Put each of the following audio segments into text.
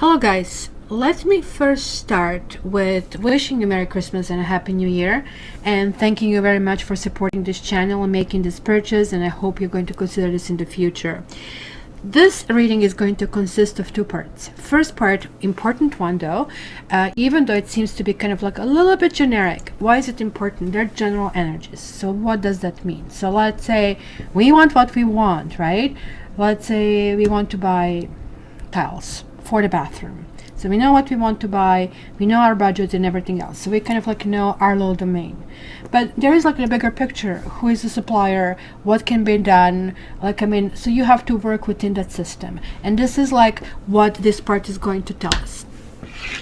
Hello guys, let me first start with wishing you Merry Christmas and a Happy New Year, and thanking you very much for supporting this channel and making this purchase, and I hope you're going to consider this in the future. This reading is going to consist of two parts. First part, important one though, even though it seems to be kind of like a little bit generic. Why is it important? They're general energies. So what does that mean? So let's say we want what we want, right? Let's say we want to buy tiles for the bathroom. So we know what we want to buy, we know our budget and everything else. So we kind of like know our little domain. But there is like a bigger picture. Who is the supplier? What can be done? So you have to work within that system. And this is like what this part is going to tell us.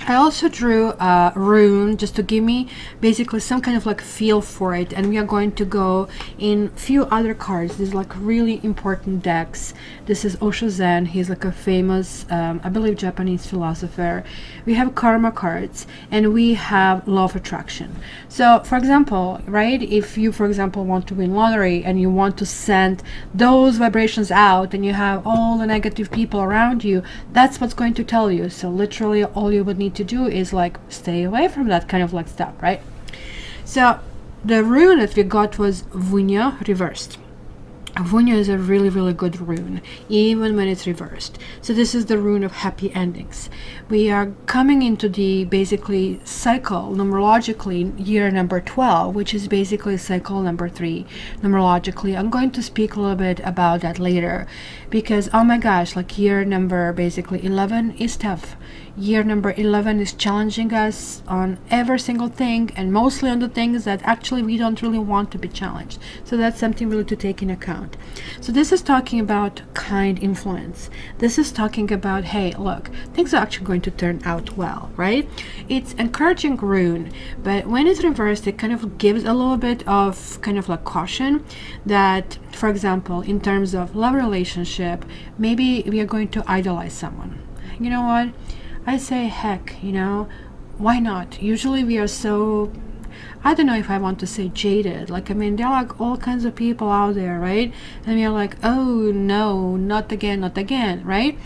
I also drew a rune just to give me basically some kind of like feel for it, and we are going to go in few other cards. These like really important decks. This is Osho Zen. He's like a famous I believe Japanese philosopher. We have karma cards and we have law of attraction. So for example, right, if you for example want to win lottery and you want to send those vibrations out and you have all the negative people around you, that's what's going to tell you. So literally all you would need to do is like stay away from that kind of like stuff, right? So the rune that we got was Vunya reversed. Vunya is a really good rune, even when it's reversed. So this is the rune of happy endings. We are coming into the basically cycle numerologically year number 12, which is basically cycle number 3 numerologically. I'm going to speak a little bit about that later, because oh my gosh, like year number basically 11 is tough. Year number 11 is challenging us on every single thing, and mostly on the things that actually we don't really want to be challenged. So that's something really to take in account. So this is talking about kind influence. This is talking about, hey, look, things are actually going to turn out well, right? It's encouraging rune, but when it's reversed, it kind of gives a little bit of kind of like caution that, for example, in terms of love relationship, maybe we are going to idolize someone. You know what? I say, heck, you know, why not? Usually we are so, I don't know if I want to say jaded. Like, I mean, there are like all kinds of people out there, right? And we are like, oh no, not again, right?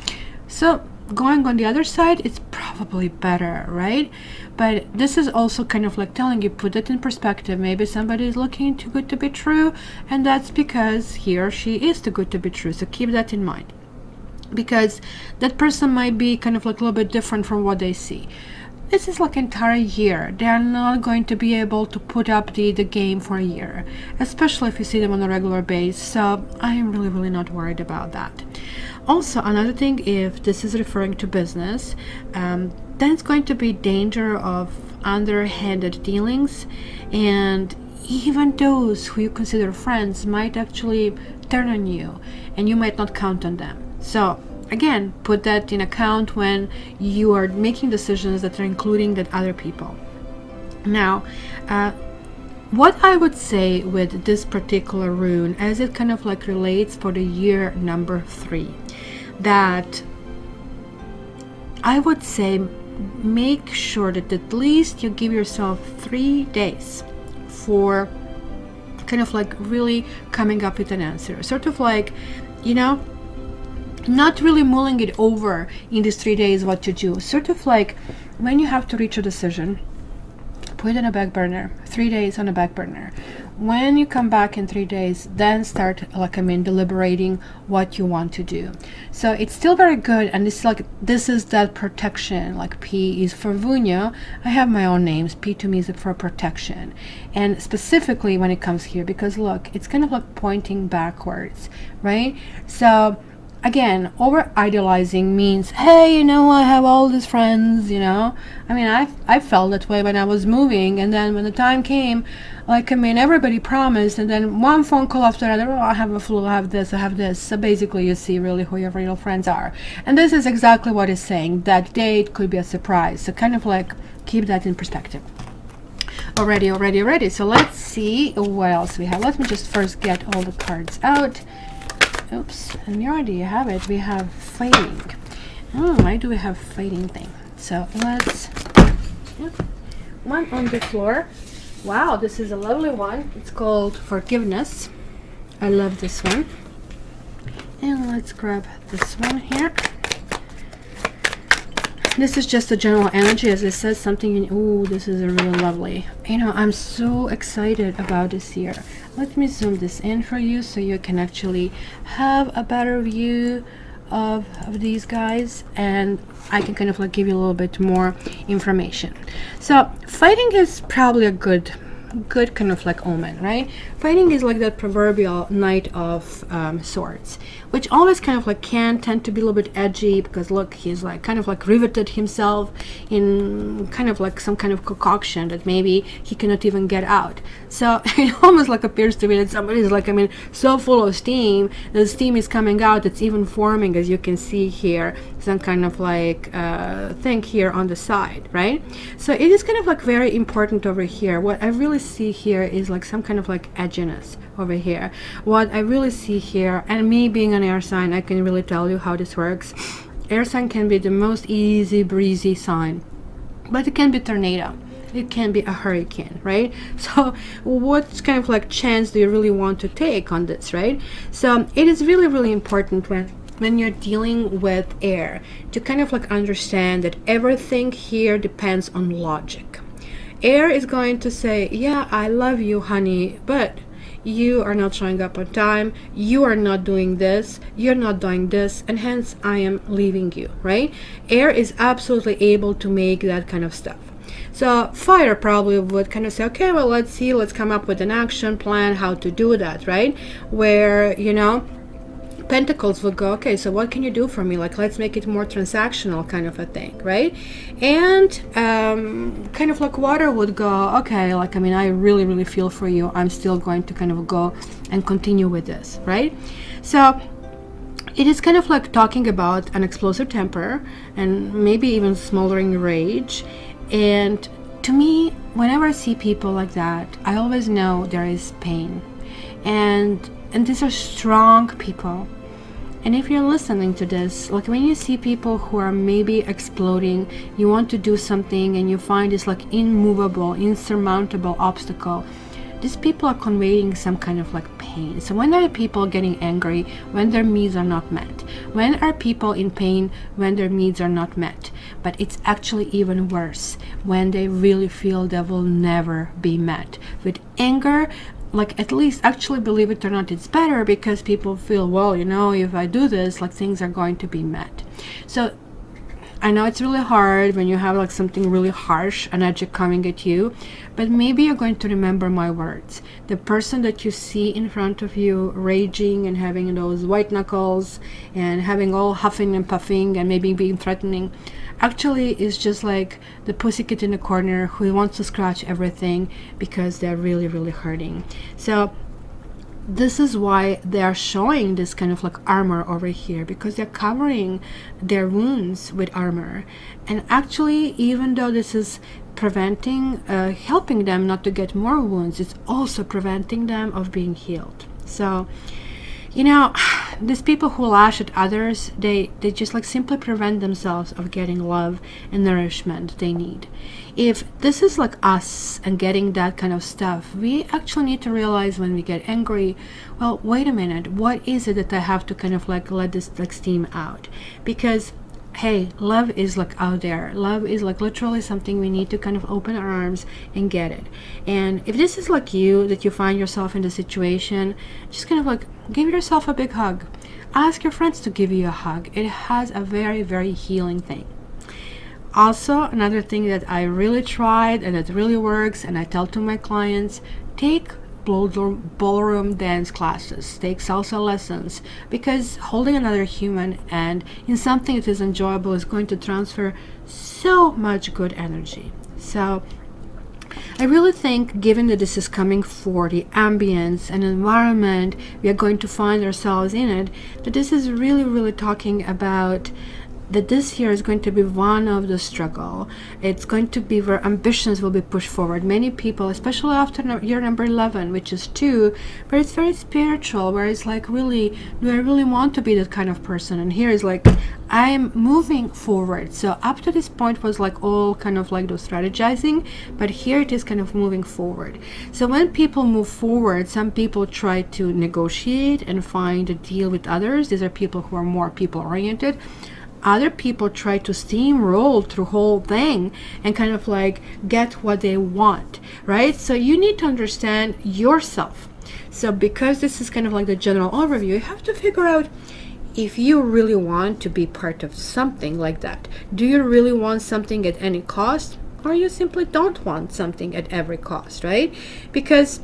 So going on the other side, it's probably better, right? But this is also kind of like telling you, put it in perspective. Maybe somebody is looking too good to be true, and that's because he or she is too good to be true. So keep that in mind, because that person might be kind of like a little bit different from what they see. This is like entire year. They are not going to be able to put up the game for a year, especially if you see them on a regular basis. So I am really not worried about that. Also, another thing, if this is referring to business, then it's going to be danger of underhanded dealings, and even those who you consider friends might actually turn on you, and you might not count on them. So again, put that in account when you are making decisions that are including that other people. Now, what I would say with this particular rune, as it kind of like relates for the year number 3, that I would say make sure that at least you give yourself 3 days for kind of like really coming up with an answer. Sort of like, you know, not really mulling it over in these 3 days what to do. Sort of like when you have to reach a decision, put it on a back burner, 3 days on a back burner. When you come back in 3 days, then start deliberating what you want to do. So it's still very good, and this is that protection. Like P is for Vunya. I have my own names. P to me is for protection, and specifically when it comes here, because look, it's kind of like pointing backwards, right? So again, over idolizing means, hey, you know, I have all these friends, you know. I mean, I felt that way when I was moving, and then when the time came, like, I mean, everybody promised, and then one phone call after another, oh, I have a flu, I have this. So basically you see really who your real friends are. And this is exactly what it's saying. That date could be a surprise. So kind of like keep that in perspective. Already. So let's see what else we have. Let me just first get all the cards out. Oops, and you already have it. We have fighting. Oh, why do we have fighting thing? So let's, one on the floor. Wow, this is a lovely one. It's called Forgiveness. I love this one. And let's grab this one here. this is just a general energy. As I said, something in, oh, this is really lovely. You know, I'm so excited about this year. Let me zoom this in for you so you can actually have a better view of these guys, and I can kind of like give you a little bit more information. So fighting is probably a good kind of like omen, right? Fighting is like that proverbial knight of swords, which always kind of like can tend to be a little bit edgy, because look, he's like kind of like riveted himself in kind of like some kind of concoction that maybe he cannot even get out. So it almost like appears to me that somebody is like, I mean, so full of steam, the steam is coming out, it's even forming, as you can see here, some kind of like thing here on the side, right? So it is kind of like very important over here. What I really see here is like some kind of like edginess over here. What I really see here, and me being an air sign, I can really tell you how this works. Air sign can be the most easy breezy sign, but it can be tornado, it can be a hurricane, right? So what kind of like chance do you really want to take on this, right? So it is really, really important when you're dealing with air to kind of like understand that everything here depends on logic. Air is going to say, yeah, I love you, honey, but you are not showing up on time, you are not doing this, you're not doing this, and hence I am leaving you, right? Air is absolutely able to make that kind of stuff. So fire probably would kind of say, okay, well, let's see, let's come up with an action plan how to do that, right? Where, you know, Pentacles would go, okay, so what can you do for me? Like, let's make it more transactional kind of a thing, right? And kind of like water would go, okay, like, I mean, I really, really feel for you. I'm still going to kind of go and continue with this, right? So it is kind of like talking about an explosive temper and maybe even smoldering rage. And to me, whenever I see people like that, I always know there is pain. And these are strong people. And if you're listening to this, like when you see people who are maybe exploding, you want to do something and you find this like immovable, insurmountable obstacle, these people are conveying some kind of like pain. So when are people getting angry? When their needs are not met. When are people in pain? When their needs are not met. But it's actually even worse when they really feel they will never be met. With anger, like, at least, actually, believe it or not, it's better, because people feel, well, you know, if I do this, like, things are going to be met. So I know it's really hard when you have like something really harsh and edgy coming at you, but maybe you're going to remember my words. The person that you see in front of you raging and having those white knuckles and having all huffing and puffing and maybe being threatening, actually is just like the pussycat in the corner who wants to scratch everything because they're really, really hurting. So this is why they are showing this kind of like armor over here, because they're covering their wounds with armor. And actually, even though this is preventing, helping them not to get more wounds, it's also preventing them of being healed. So, you know, these people who lash at others, they just like simply prevent themselves of getting love and nourishment they need. If this is like us and getting that kind of stuff, we actually need to realize when we get angry, well, wait a minute, what is it that I have to kind of like let this like steam out? Because hey, love is like out there. Love is like literally something we need to kind of open our arms and get it. And if this is like you, that you find yourself in the situation, just kind of like give yourself a big hug. Ask your friends to give you a hug. It has a very, very healing thing. Also, another thing that I really tried and it really works, and I tell to my clients, take ballroom dance classes, take salsa lessons, because holding another human and in something that is enjoyable is going to transfer so much good energy. So I really think, given that this is coming for the ambience and environment we are going to find ourselves in it, that this is really, really talking about that this year is going to be one of the struggle. It's going to be where ambitions will be pushed forward. Many people, especially after year number 11, which is 2, where it's very spiritual, where it's like, really, do I really want to be that kind of person? And here is like, I'm moving forward. So up to this point was like all kind of like those strategizing, but here it is kind of moving forward. So when people move forward, some people try to negotiate and find a deal with others. These are people who are more people oriented. other people try to steamroll through whole thing and kind of like get what they want, right? So you need to understand yourself. So because this is kind of like the general overview, you have to figure out if you really want to be part of something like that. Do you really want something at any cost, or you simply don't want something at every cost, right? Because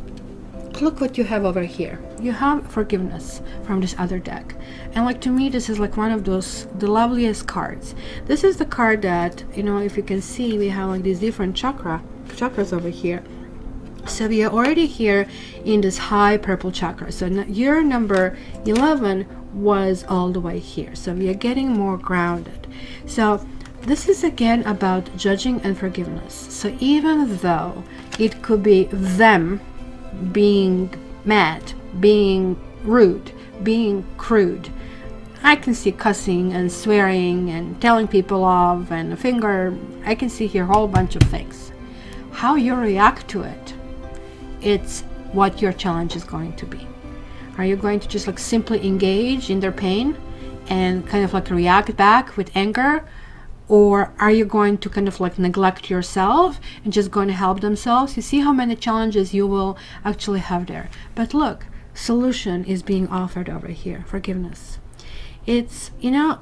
look what you have over here. You have forgiveness from this other deck, and like, to me, this is like one of those, the loveliest cards. This is the card that, you know, if you can see, we have like these different chakras over here. So we are already here in this high purple chakra. So your number 11 was all the way here. So we are getting more grounded. So this is again about judging and forgiveness. So even though it could be them being mad, being rude, being crude, I can see cussing and swearing and telling people off and a finger. I can see here a whole bunch of things. How you react to it, it's what your challenge is going to be. Are you going to just like simply engage in their pain and kind of like react back with anger? Or are you going to kind of like neglect yourself and just going to help themselves? You see how many challenges you will actually have there. But look, solution is being offered over here. Forgiveness. It's, you know,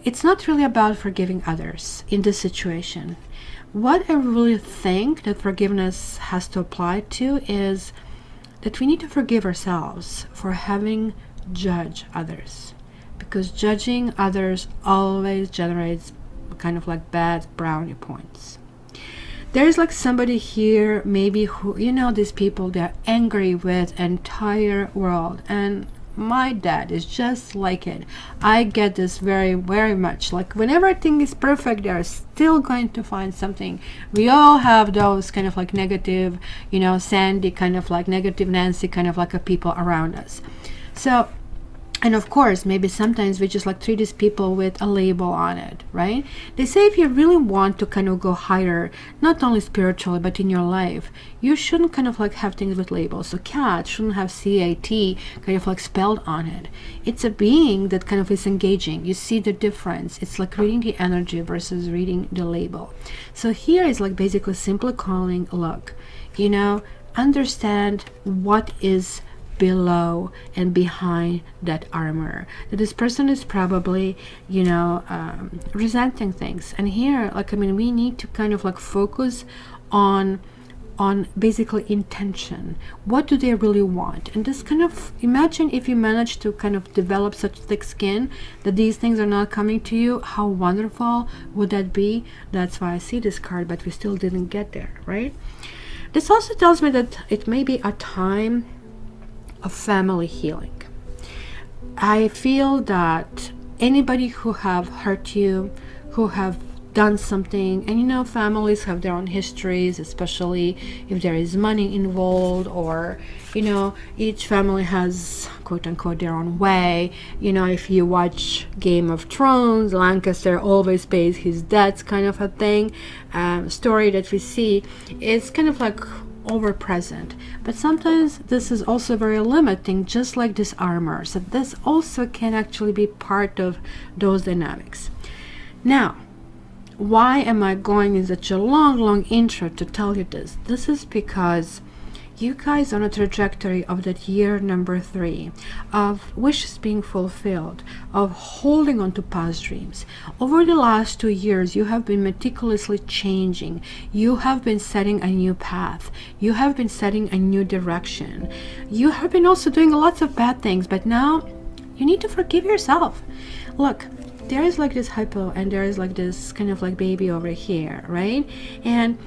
it's not really about forgiving others in this situation. What I really think that forgiveness has to apply to is that we need to forgive ourselves for having judged others. Because judging others always generates kind of like bad brownie points. There's like somebody here maybe who, you know, these people, they're angry with entire world, and my dad is just like it. I get this very, very much. Like whenever everything is perfect, they are still going to find something. We all have those kind of like negative, you know, Sandy, kind of like negative Nancy, kind of like a people around us. So, and of course, maybe sometimes we just like treat these people with a label on it, right? They say if you really want to kind of go higher, not only spiritually, but in your life, you shouldn't kind of like have things with labels. So cat shouldn't have C-A-T kind of like spelled on it. It's a being that kind of is engaging. You see the difference. It's like reading the energy versus reading the label. So here is like basically simply calling, look, you know, understand what is below and behind that armor, that this person is probably, you know, resenting things. And here, like, I mean, we need to kind of like focus on basically intention. What do they really want? And this kind of, imagine if you manage to kind of develop such thick skin that these things are not coming to you, how wonderful would that be? That's why I see this card, but we still didn't get there, right? This also tells me that it may be a time of family healing. I feel that anybody who have hurt you, who have done something, and you know, families have their own histories, especially if there is money involved, or you know, each family has quote unquote their own way. You know, if you watch Game of Thrones, Lancaster always pays his debts, kind of a thing. Story that we see is kind of like over present, but sometimes this is also very limiting, just like this armor. So this also can actually be part of those dynamics. Now, why am I going in such a long intro to tell you this? This is because you guys are on a trajectory of that year number 3, of wishes being fulfilled, of holding on to past dreams. Over the last 2 years, you have been meticulously changing. You have been setting a new path. You have been setting a new direction. You have been also doing lots of bad things, but now you need to forgive yourself. Look, there is like this hypo, and there is like this kind of like baby over here, right? And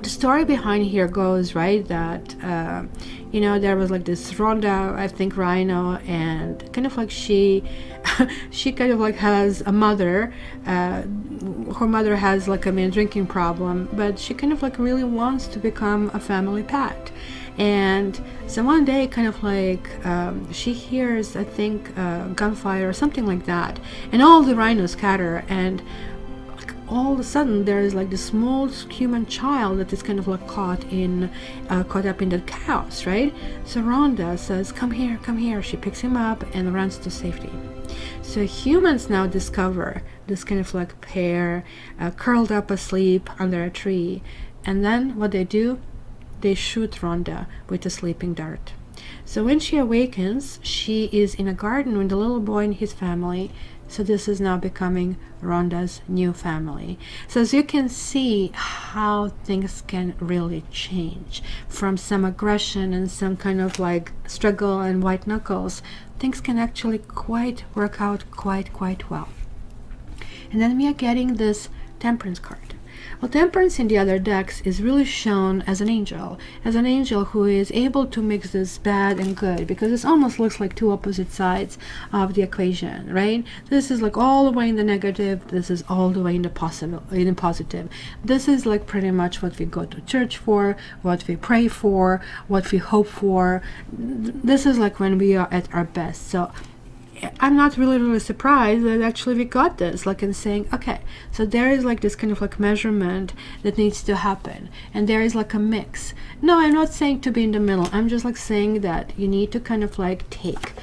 the story behind here goes, right, that you know, there was like this Rhonda, I think, Rhino, and kind of like she kind of like has a mother. Her mother has like a drinking problem, but she kind of like really wants to become a family pet. And so one day, kind of like she hears, I think, gunfire or something like that, and all the rhinos scatter, and all of a sudden there is like this small human child that is kind of like caught up in the chaos, right? So Rhonda says, come here, come here. She picks him up and runs to safety. So humans now discover this kind of like pair curled up asleep under a tree, and then what they do, they shoot Rhonda with a sleeping dart. So when she awakens, she is in a garden with a little boy and his family. So this is now becoming Rhonda's new family. So as you can see how things can really change. From some aggression and some kind of like struggle and white knuckles, things can actually work out quite well. And then we are getting this Temperance card. Well, Temperance in the other decks is really shown as an angel who is able to mix this bad and good, because it almost looks like two opposite sides of the equation, right? This is like all the way in the negative, this is all the way in the positive. This is like pretty much what we go to church for, what we pray for, what we hope for. This is like when we are at our best. So I'm not really surprised that actually we got this, like in saying, okay, so there is like this kind of like measurement that needs to happen, and there is like a mix. No, I'm not saying to be in the middle. I'm just like saying that you need to kind of like take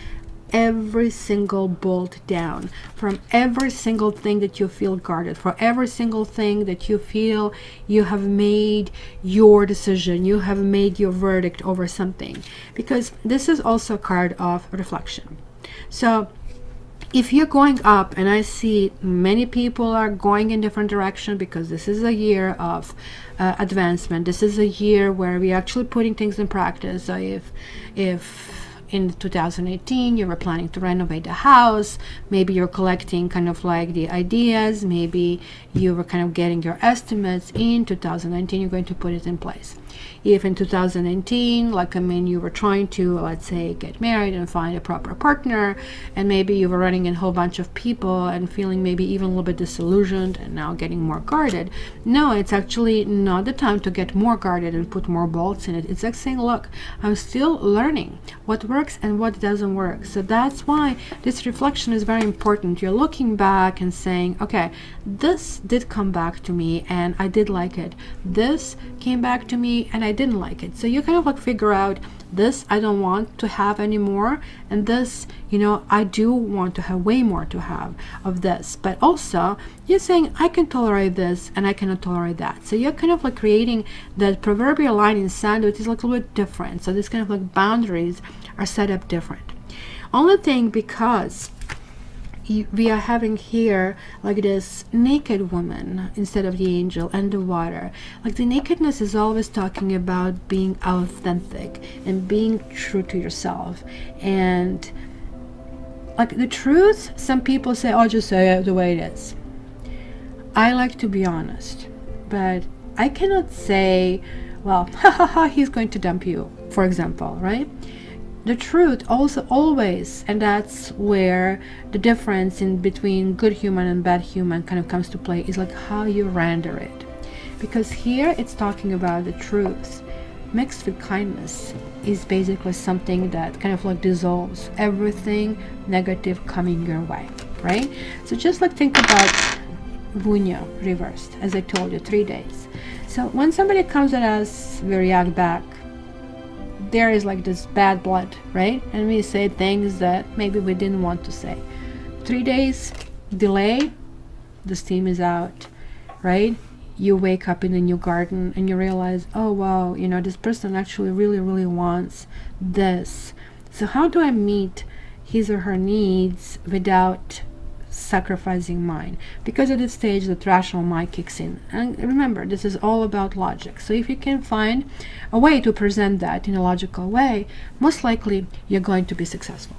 every single bolt down from every single thing that you feel guarded, for every single thing that you feel you have made your decision, you have made your verdict over something, because this is also a card of reflection. So if you're going up, and I see many people are going in different direction, because this is a year of advancement. This is a year where we're actually putting things in practice. So if in 2018 you were planning to renovate the house, maybe you're collecting kind of like the ideas, maybe you were kind of getting your estimates. In 2019 you're going to put it in place. If in 2019, you were trying to, let's say, get married and find a proper partner, and maybe you were running in a whole bunch of people and feeling maybe even a little bit disillusioned and now getting more guarded. No, it's actually not the time to get more guarded and put more bolts in it. It's like saying, look, I'm still learning what works and what doesn't work. So that's why this reflection is very important. You're looking back and saying, okay, this did come back to me and I did like it. This came back to me and I didn't like it. So you kind of like figure out, this I don't want to have anymore, and this, I do want to have way more to have of this. But also you're saying, I can tolerate this and I cannot tolerate that. So you're kind of like creating that proverbial line in sand, which is like a little bit different. So this kind of like boundaries are set up different. Only thing, because we are having here like this naked woman instead of the angel and the water. Like the nakedness is always talking about being authentic and being true to yourself. And like the truth, some people say, oh, just say it the way it is. I like to be honest, but I cannot say, well, he's going to dump you, for example, right? The truth also always, and that's where the difference in between good human and bad human kind of comes to play, is like how you render it. Because here it's talking about the truth mixed with kindness is basically something that kind of like dissolves everything negative coming your way, right? So just like think about Vunya reversed, as I told you, 3 days. So when somebody comes at us, we react back. There is like this bad blood, right? And we say things that maybe we didn't want to say. 3 days delay, the steam is out, right? You wake up in a new garden and you realize, oh wow, this person actually really wants this. So how do I meet his or her needs without sacrificing mine? Because at this stage the rational mind kicks in, and remember, this is all about logic. So if you can find a way to present that in a logical way, most likely you're going to be successful.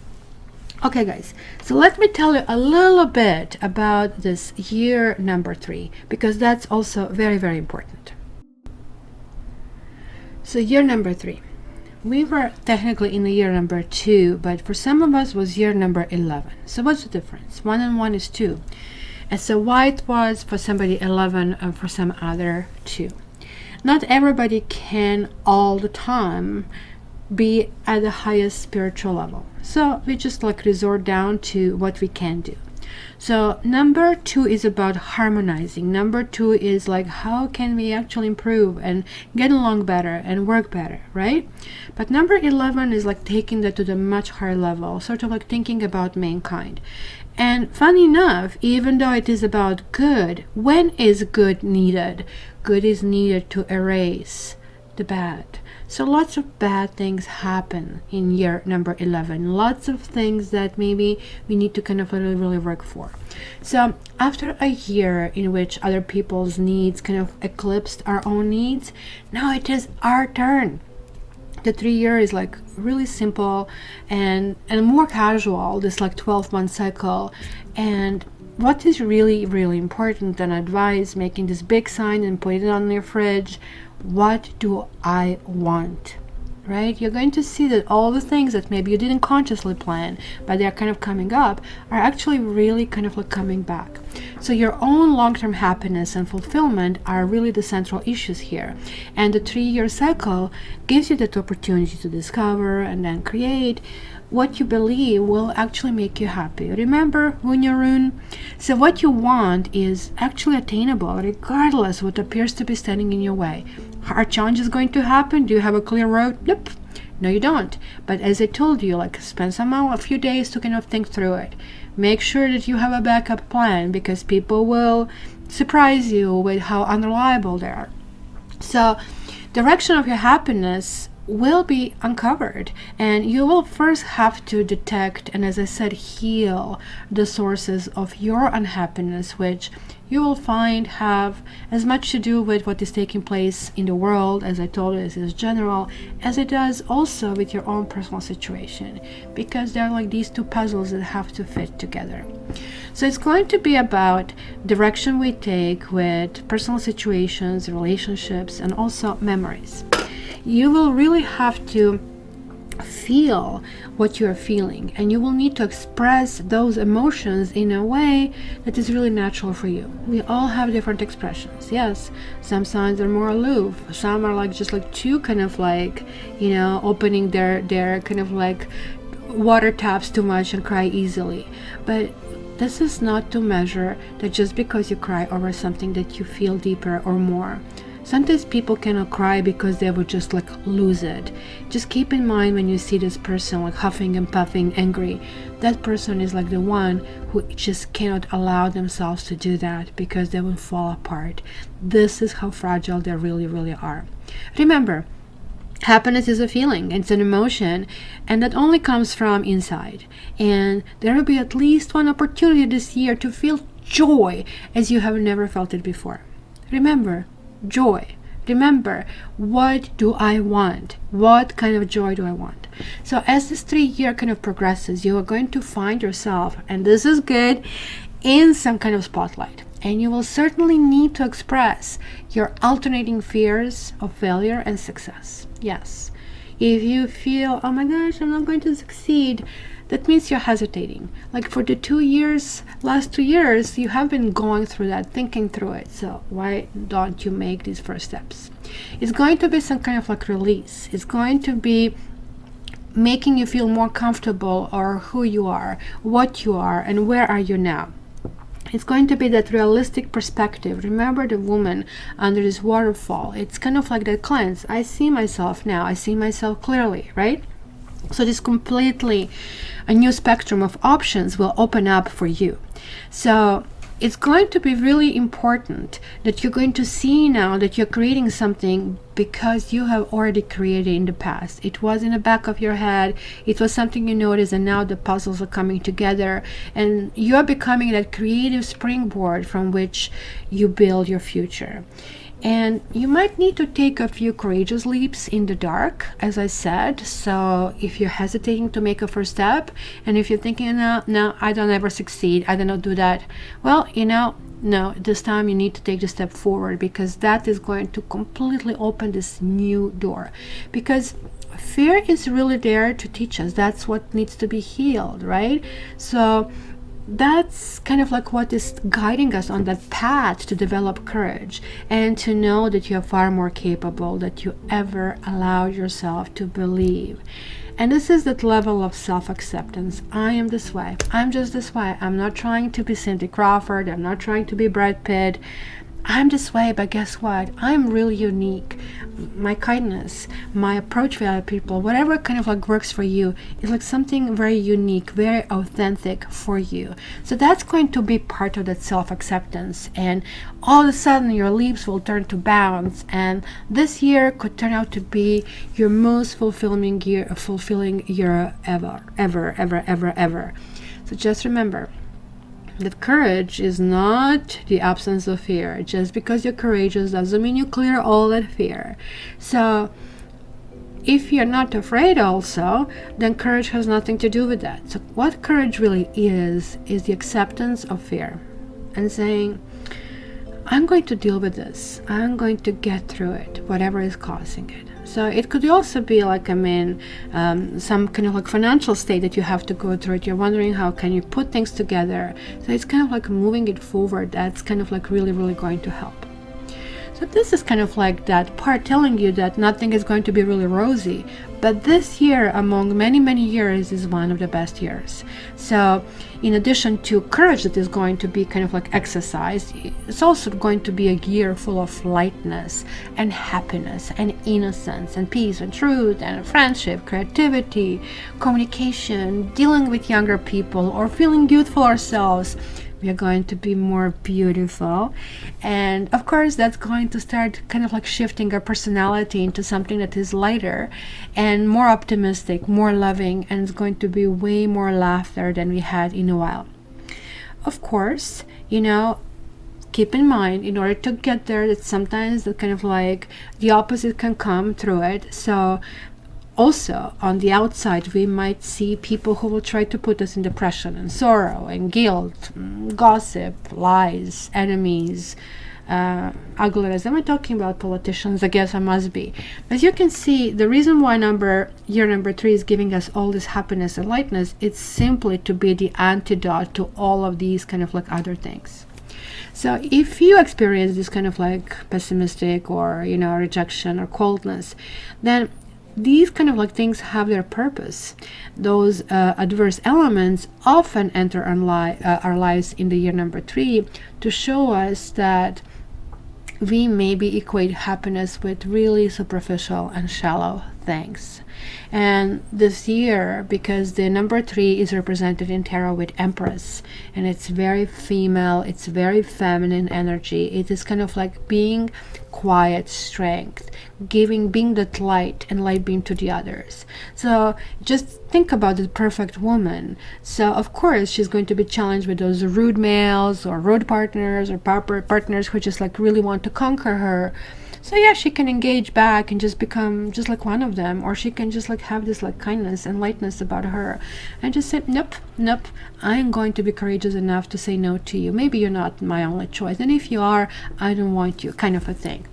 Okay guys, so let me tell you a little bit about this year number 3, because that's also very important. So year number 3, we were technically in the year number 2, but for some of us was year number 11. So what's the difference? 1 and 1 is 2. And so why it was for somebody 11 and for some other 2. Not everybody can all the time be at the highest spiritual level. So we just like resort down to what we can do. So number 2 is about harmonizing. Number 2 is like, how can we actually improve and get along better and work better, right? But number 11 is like taking that to the much higher level, sort of like thinking about mankind. And funny enough, even though it is about good, when is good needed? Good is needed to erase the bad. So lots of bad things happen in year number 11. Lots of things that maybe we need to kind of really work for. So after a year in which other people's needs kind of eclipsed our own needs, now it is our turn. The 3-year is like really simple and more casual, this like 12-month cycle. And what is really, really important and advise making this big sign and put it on your fridge, what do I want? Right? You're going to see that all the things that maybe you didn't consciously plan, but they're kind of coming up, are actually really kind of like coming back. So your own long-term happiness and fulfillment are really the central issues here. And the 3-year cycle gives you that opportunity to discover and then create what you believe will actually make you happy. Remember, Rune. So what you want is actually attainable regardless what appears to be standing in your way. Are challenges going to happen? Do you have a clear road? Nope. No, you don't. But as I told you, like spend a few days to kind of think through it. Make sure that you have a backup plan, because people will surprise you with how unreliable they are. So direction of your happiness will be uncovered, and you will first have to detect and, as I said, heal the sources of your unhappiness, which you will find have as much to do with what is taking place in the world, as I told you, is general, as it does also with your own personal situation, because they're like these two puzzles that have to fit together. So it's going to be about direction we take with personal situations, relationships, and also memories. You will really have to feel what you're feeling, and you will need to express those emotions in a way that is really natural for you. We all have different expressions. Yes, some signs are more aloof, some are like just like too kind of like, opening their kind of like water taps too much and cry easily. But this is not to measure that just because you cry over something that you feel deeper or more. Sometimes people cannot cry because they would just like lose it. Just keep in mind when you see this person like huffing and puffing, angry, that person is like the one who just cannot allow themselves to do that, because they will fall apart. This is how fragile they really, really are. Remember, happiness is a feeling, it's an emotion, and that only comes from inside. And there will be at least one opportunity this year to feel joy as you have never felt it before. Remember, joy. Remember, what do I want? What kind of joy do I want? So as this 3-year kind of progresses, you are going to find yourself, and this is good, in some kind of spotlight. And you will certainly need to express your alternating fears of failure and success. Yes. If you feel, oh my gosh, I'm not going to succeed, that means you're hesitating. Like for the last 2 years, you have been going through that, thinking through it. So why don't you make these first steps? It's going to be some kind of like release. It's going to be making you feel more comfortable or who you are, what you are, and where are you now. It's going to be that realistic perspective. Remember the woman under this waterfall. It's kind of like that cleanse. I see myself now. I see myself clearly, right? So this completely a new spectrum of options will open up for you. So it's going to be really important that you're going to see now that you're creating something because you have already created in the past. It was in the back of your head. It was something you noticed, and now the puzzles are coming together, and you're becoming that creative springboard from which you build your future. And you might need to take a few courageous leaps in the dark, as I said. So if you're hesitating to make a first step, and if you're thinking, no, I don't ever succeed, I don't do that. Well, no, this time you need to take the step forward, because that is going to completely open this new door. Because fear is really there to teach us. That's what needs to be healed, right? So that's kind of like what is guiding us on that path to develop courage and to know that you are far more capable than you ever allowed yourself to believe. And this is that level of self-acceptance. I am this way. I'm just this way. I'm not trying to be Cindy Crawford. I'm not trying to be Brad Pitt. I'm this way, but guess what? I'm really unique. My kindness, my approach with other people, whatever kind of like works for you, is like something very unique, very authentic for you. So that's going to be part of that self-acceptance. And all of a sudden your leaves will turn to bounds. And this year could turn out to be your most fulfilling year ever. So just remember, that courage is not the absence of fear. Just because you're courageous doesn't mean you clear all that fear. So if you're not afraid also, then courage has nothing to do with that. So what courage really is the acceptance of fear and saying, I'm going to deal with this. I'm going to get through it, whatever is causing it. So it could also be like, some kind of like financial state that you have to go through it. You're wondering how can you put things together. So it's kind of like moving it forward. That's kind of like really, really going to help. So this is kind of like that part telling you that nothing is going to be really rosy. But this year, among many, many years, is one of the best years. So in addition to courage that is going to be kind of like exercised, it's also going to be a year full of lightness and happiness and innocence and peace and truth and friendship, creativity, communication, dealing with younger people or feeling youthful ourselves. We are going to be more beautiful, and of course that's going to start kind of like shifting our personality into something that is lighter and more optimistic, more loving, and it's going to be way more laughter than we had in a while. Of course, keep in mind, in order to get there, that sometimes the kind of like the opposite can come through it. So also, on the outside, we might see people who will try to put us in depression and sorrow and guilt, gossip, lies, enemies, ugliness. Am I talking about politicians? I guess I must be. As you can see, the reason why year number 3 is giving us all this happiness and lightness, it's simply to be the antidote to all of these kind of like other things. So if you experience this kind of like pessimistic or, rejection or coldness, then these kind of like things have their purpose. Those adverse elements often enter our lives in the year number 3 to show us that we maybe equate happiness with really superficial and shallow things. And this year, because the number 3 is represented in tarot with Empress, and it's very female, it's very feminine energy. It is kind of like being quiet strength, being that light and light beam to the others. So just think about the perfect woman. So of course she's going to be challenged with those rude males or rude partners or partners who just like really want to conquer her. So yeah, she can engage back and just become just like one of them, or she can just like have this like kindness and lightness about her and just say, nope, I'm going to be courageous enough to say no to you. Maybe you're not my only choice, and if you are, I don't want you, kind of a thing.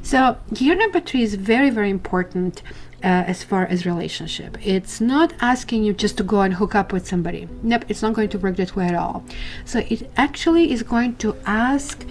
So year number 3 is very, very important as far as relationship. It's not asking you just to go and hook up with somebody. Nope, it's not going to work that way at all. So it actually is going to ask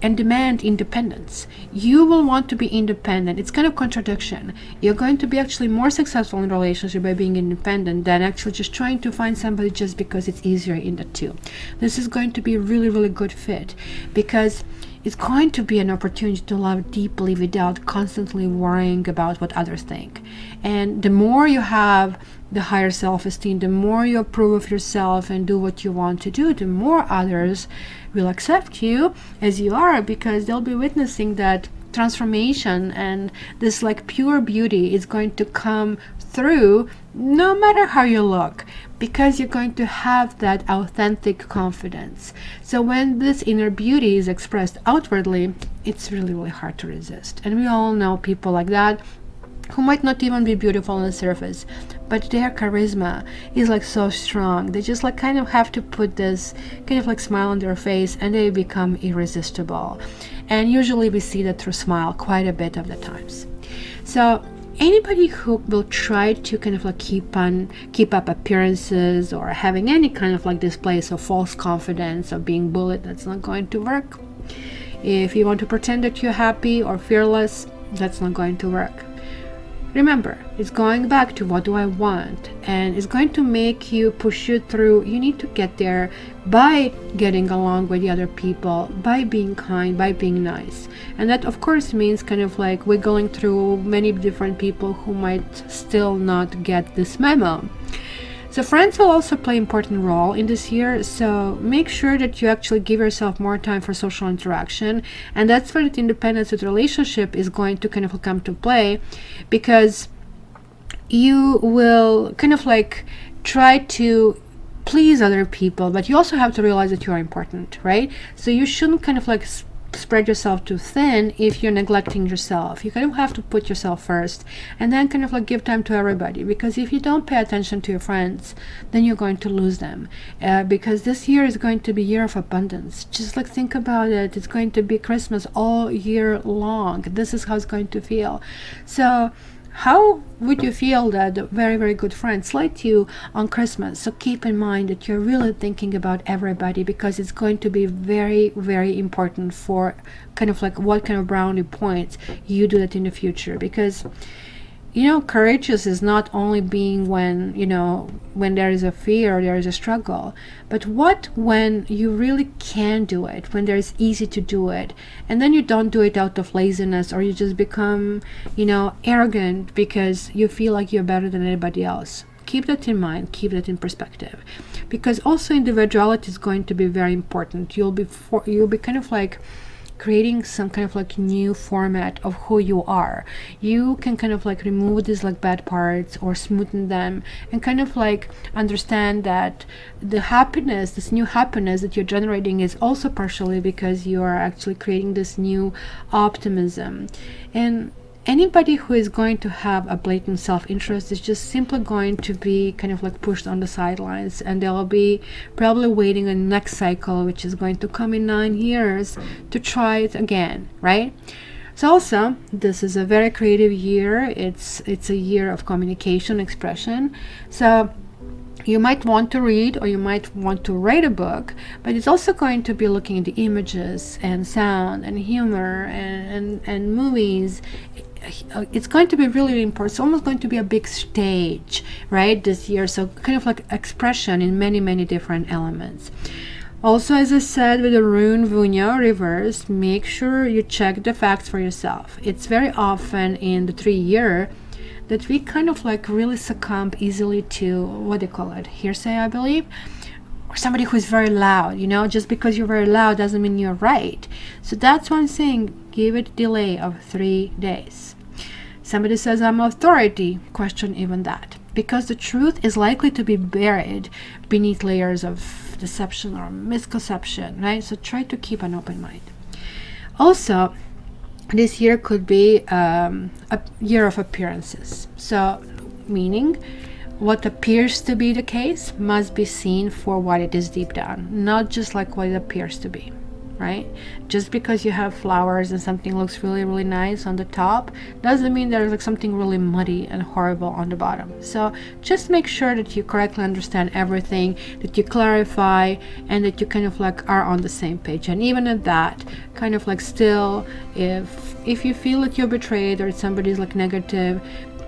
and demand independence. You will want to be independent. It's kind of contradiction. You're going to be actually more successful in a relationship by being independent than actually just trying to find somebody just because it's easier in the two. This is going to be a really, really good fit because it's going to be an opportunity to love deeply without constantly worrying about what others think. And the more you have the higher self-esteem, the more you approve of yourself and do what you want to do, the more others will accept you as you are, because they'll be witnessing that transformation, and this like pure beauty is going to come through no matter how you look, because you're going to have that authentic confidence. So when this inner beauty is expressed outwardly, it's really, really hard to resist. And we all know people like that who might not even be beautiful on the surface, but their charisma is like so strong. They just like kind of have to put this kind of like smile on their face and they become irresistible. And usually we see that through smile quite a bit of the times. So anybody who will try to kind of like keep up appearances or having any kind of like displays of false confidence or being bullied, that's not going to work. If you want to pretend that you're happy or fearless, that's not going to work. remember, it's going back to what do I want, and it's going to make you push you through. You need to get there by getting along with the other people, by being kind, by being nice. And that of course means kind of like wiggling through many different people who might still not get this memo. So friends will also play an important role in this year, so make sure that you actually give yourself more time for social interaction, and that's where the independence with relationship is going to kind of come to play, because you will kind of like try to please other people, but you also have to realize that you are important, right? So you shouldn't kind of like spread yourself too thin if you're neglecting yourself. You kind of have to put yourself first, and then kind of like give time to everybody, because if you don't pay attention to your friends, then you're going to lose them, because this year is going to be year of abundance. Just like think about it, it's going to be Christmas all year long. This is how it's going to feel. So how would you feel that very, very good friends slight you on Christmas? So keep in mind that you're really thinking about everybody, because it's going to be very, very important for kind of like what kind of brownie points you do that in the future. Because courageous is not only being when there is a fear, there is a struggle, but what when you really can do it, when there's easy to do it, and then you don't do it out of laziness, or you just become arrogant because you feel like you're better than anybody else. Keep that in mind, keep that in perspective, because also individuality is going to be very important. You'll be kind of like creating some kind of like new format of who you are. You can kind of like remove these like bad parts or smoothen them, and kind of like understand that the happiness, this new happiness that you're generating, is also partially because you are actually creating this new optimism. And anybody who is going to have a blatant self-interest is just simply going to be kind of like pushed on the sidelines, and they'll be probably waiting on the next cycle, which is going to come in 9 years, to try it again, right? So also, this is a very creative year. It's a year of communication, expression. So you might want to read, or you might want to write a book, but it's also going to be looking at the images and sound and humor and movies. It's going to be really important. It's almost going to be a big stage, right, this year. So kind of like expression in many, many different elements. Also, as I said, with the rune Vunya reverse, make sure you check the facts for yourself. It's very often in the 3-year that we kind of like really succumb easily to, what do you call it, hearsay, I believe, or somebody who is very loud. Just because you're very loud doesn't mean you're right. So that's one thing. Give it a delay of 3 days. Somebody says I'm authority, question even that, because the truth is likely to be buried beneath layers of deception or misconception, right? So try to keep an open mind. Also, this year could be a year of appearances. So meaning what appears to be the case must be seen for what it is deep down, not just like what it appears to be, right? Just because you have flowers and something looks really, really nice on the top doesn't mean there's like something really muddy and horrible on the bottom. So just make sure that you correctly understand everything, that you clarify, and that you kind of like are on the same page. And even at that, kind of like still, if you feel that you're betrayed or somebody's like negative,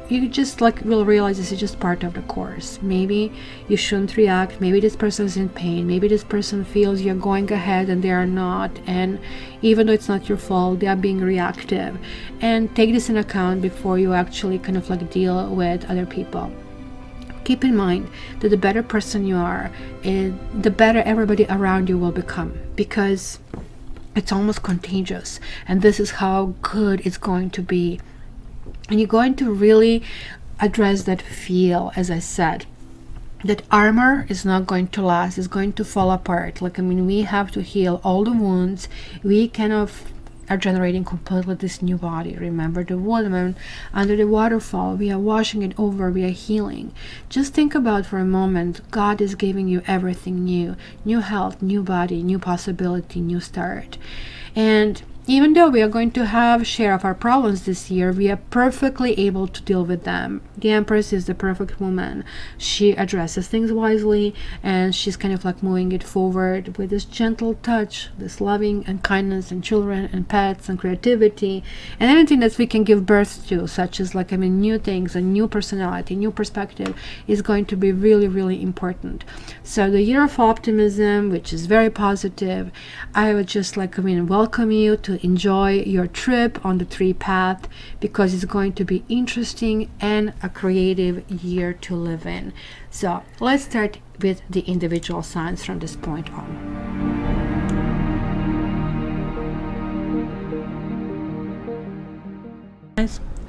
you just like will realize this is just part of the course. Maybe you shouldn't react. Maybe this person's in pain. Maybe this person feels you're going ahead and they are not, and even though it's not your fault, they are being reactive. And take this in account before you actually kind of like deal with other people. Keep in mind that the better person you are, the better everybody around you will become, because it's almost contagious, and this is how good it's going to be. And you're going to really address that feel, as I said. That armor is not going to last, it's going to fall apart. We have to heal all the wounds. We kind of are generating completely this new body. Remember the woman under the waterfall, we are washing it over, we are healing. Just think about for a moment, God is giving you everything new. New health, new body, new possibility, new start. And even though we are going to have share of our problems this year, we are perfectly able to deal with them. The Empress is the perfect woman. She addresses things wisely, and she's kind of like moving it forward with this gentle touch, this loving and kindness and children and pets and creativity and anything that we can give birth to, such as like, new things, a new personality, new perspective, is going to be really, really important. So the year of optimism, which is very positive, I would just like, welcome you to enjoy your trip on the tree path, because it's going to be interesting and a creative year to live in. So let's start with the individual signs from this point on.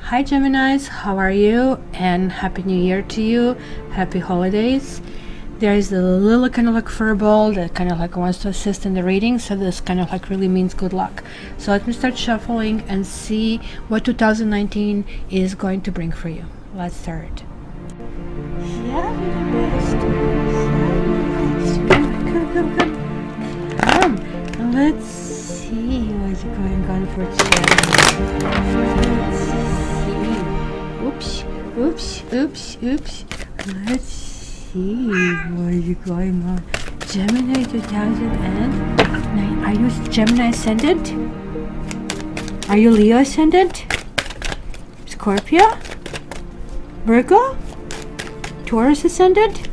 Hi Geminis, how are you? And Happy New Year to you. Happy holidays. There is a little kind of like furball that kind of like wants to assist in the reading, so this kind of like really means good luck. So let me start shuffling and see what 2019 is going to bring for you. Let's start. Come, let's see what's going on for today. Let's see. Oops. Let's see what is going on. Gemini 2009. Are you Gemini ascendant? Are you Leo ascendant? Scorpio? Virgo? Taurus ascendant?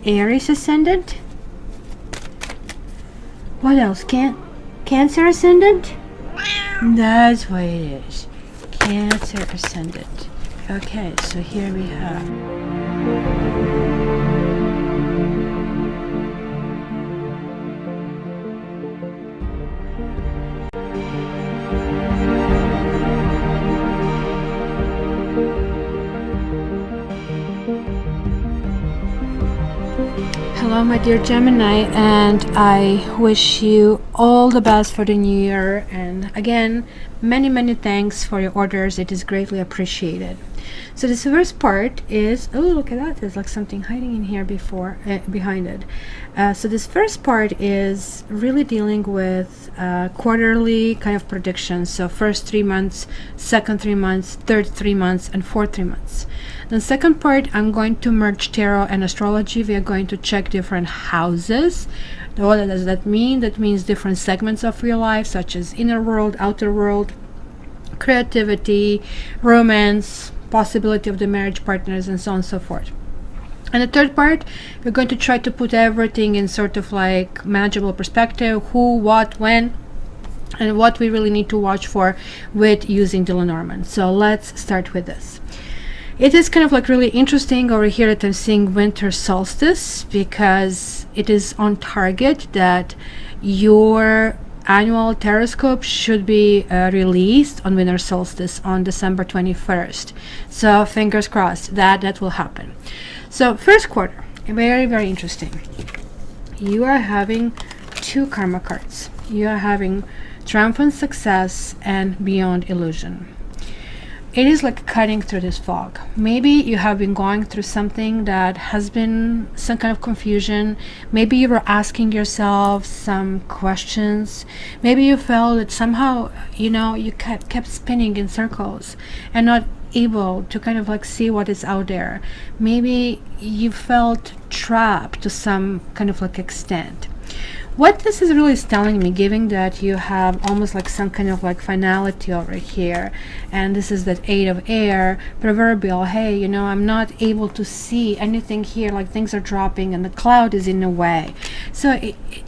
Aries ascendant? What else? Cancer ascendant? That's what it is. Cancer ascendant. Okay, so here we have. Hello my dear Gemini, and I wish you all the best for the new year, and again many thanks for your orders. It is greatly appreciated. So this first part is, oh look at that, there's like something hiding in here behind it. So this first part is really dealing with quarterly kind of predictions. So first 3 months, second 3 months, third 3 months, and fourth 3 months. Then second part, I'm going to merge tarot and astrology. We are going to check different houses. What does that mean? That means different segments of your life, such as inner world, outer world, creativity, romance, possibility of the marriage partners, and so on and so forth. And the third part, we're going to try to put everything in sort of like manageable perspective: who, what, when, and what we really need to watch for with using the Lenormand. So let's start with this. It is kind of like really interesting over here that I'm seeing winter solstice, because it is on target that your annual Terrascope should be released on winter solstice on December 21st. So fingers crossed that will happen. So first quarter, very interesting. You are having 2 karma cards. You are having triumphant success and beyond illusion. It is like cutting through this fog. Maybe you have been going through something that has been some kind of confusion. Maybe you were asking yourself some questions. Maybe you felt that somehow, you kept spinning in circles and not able to kind of like see what is out there. Maybe you felt trapped to some kind of like extent. What this is really telling me, given that you have almost like some kind of like finality over here, and this is that 8 of air, proverbial, hey, I'm not able to see anything here, like things are dropping and the cloud is in the way. So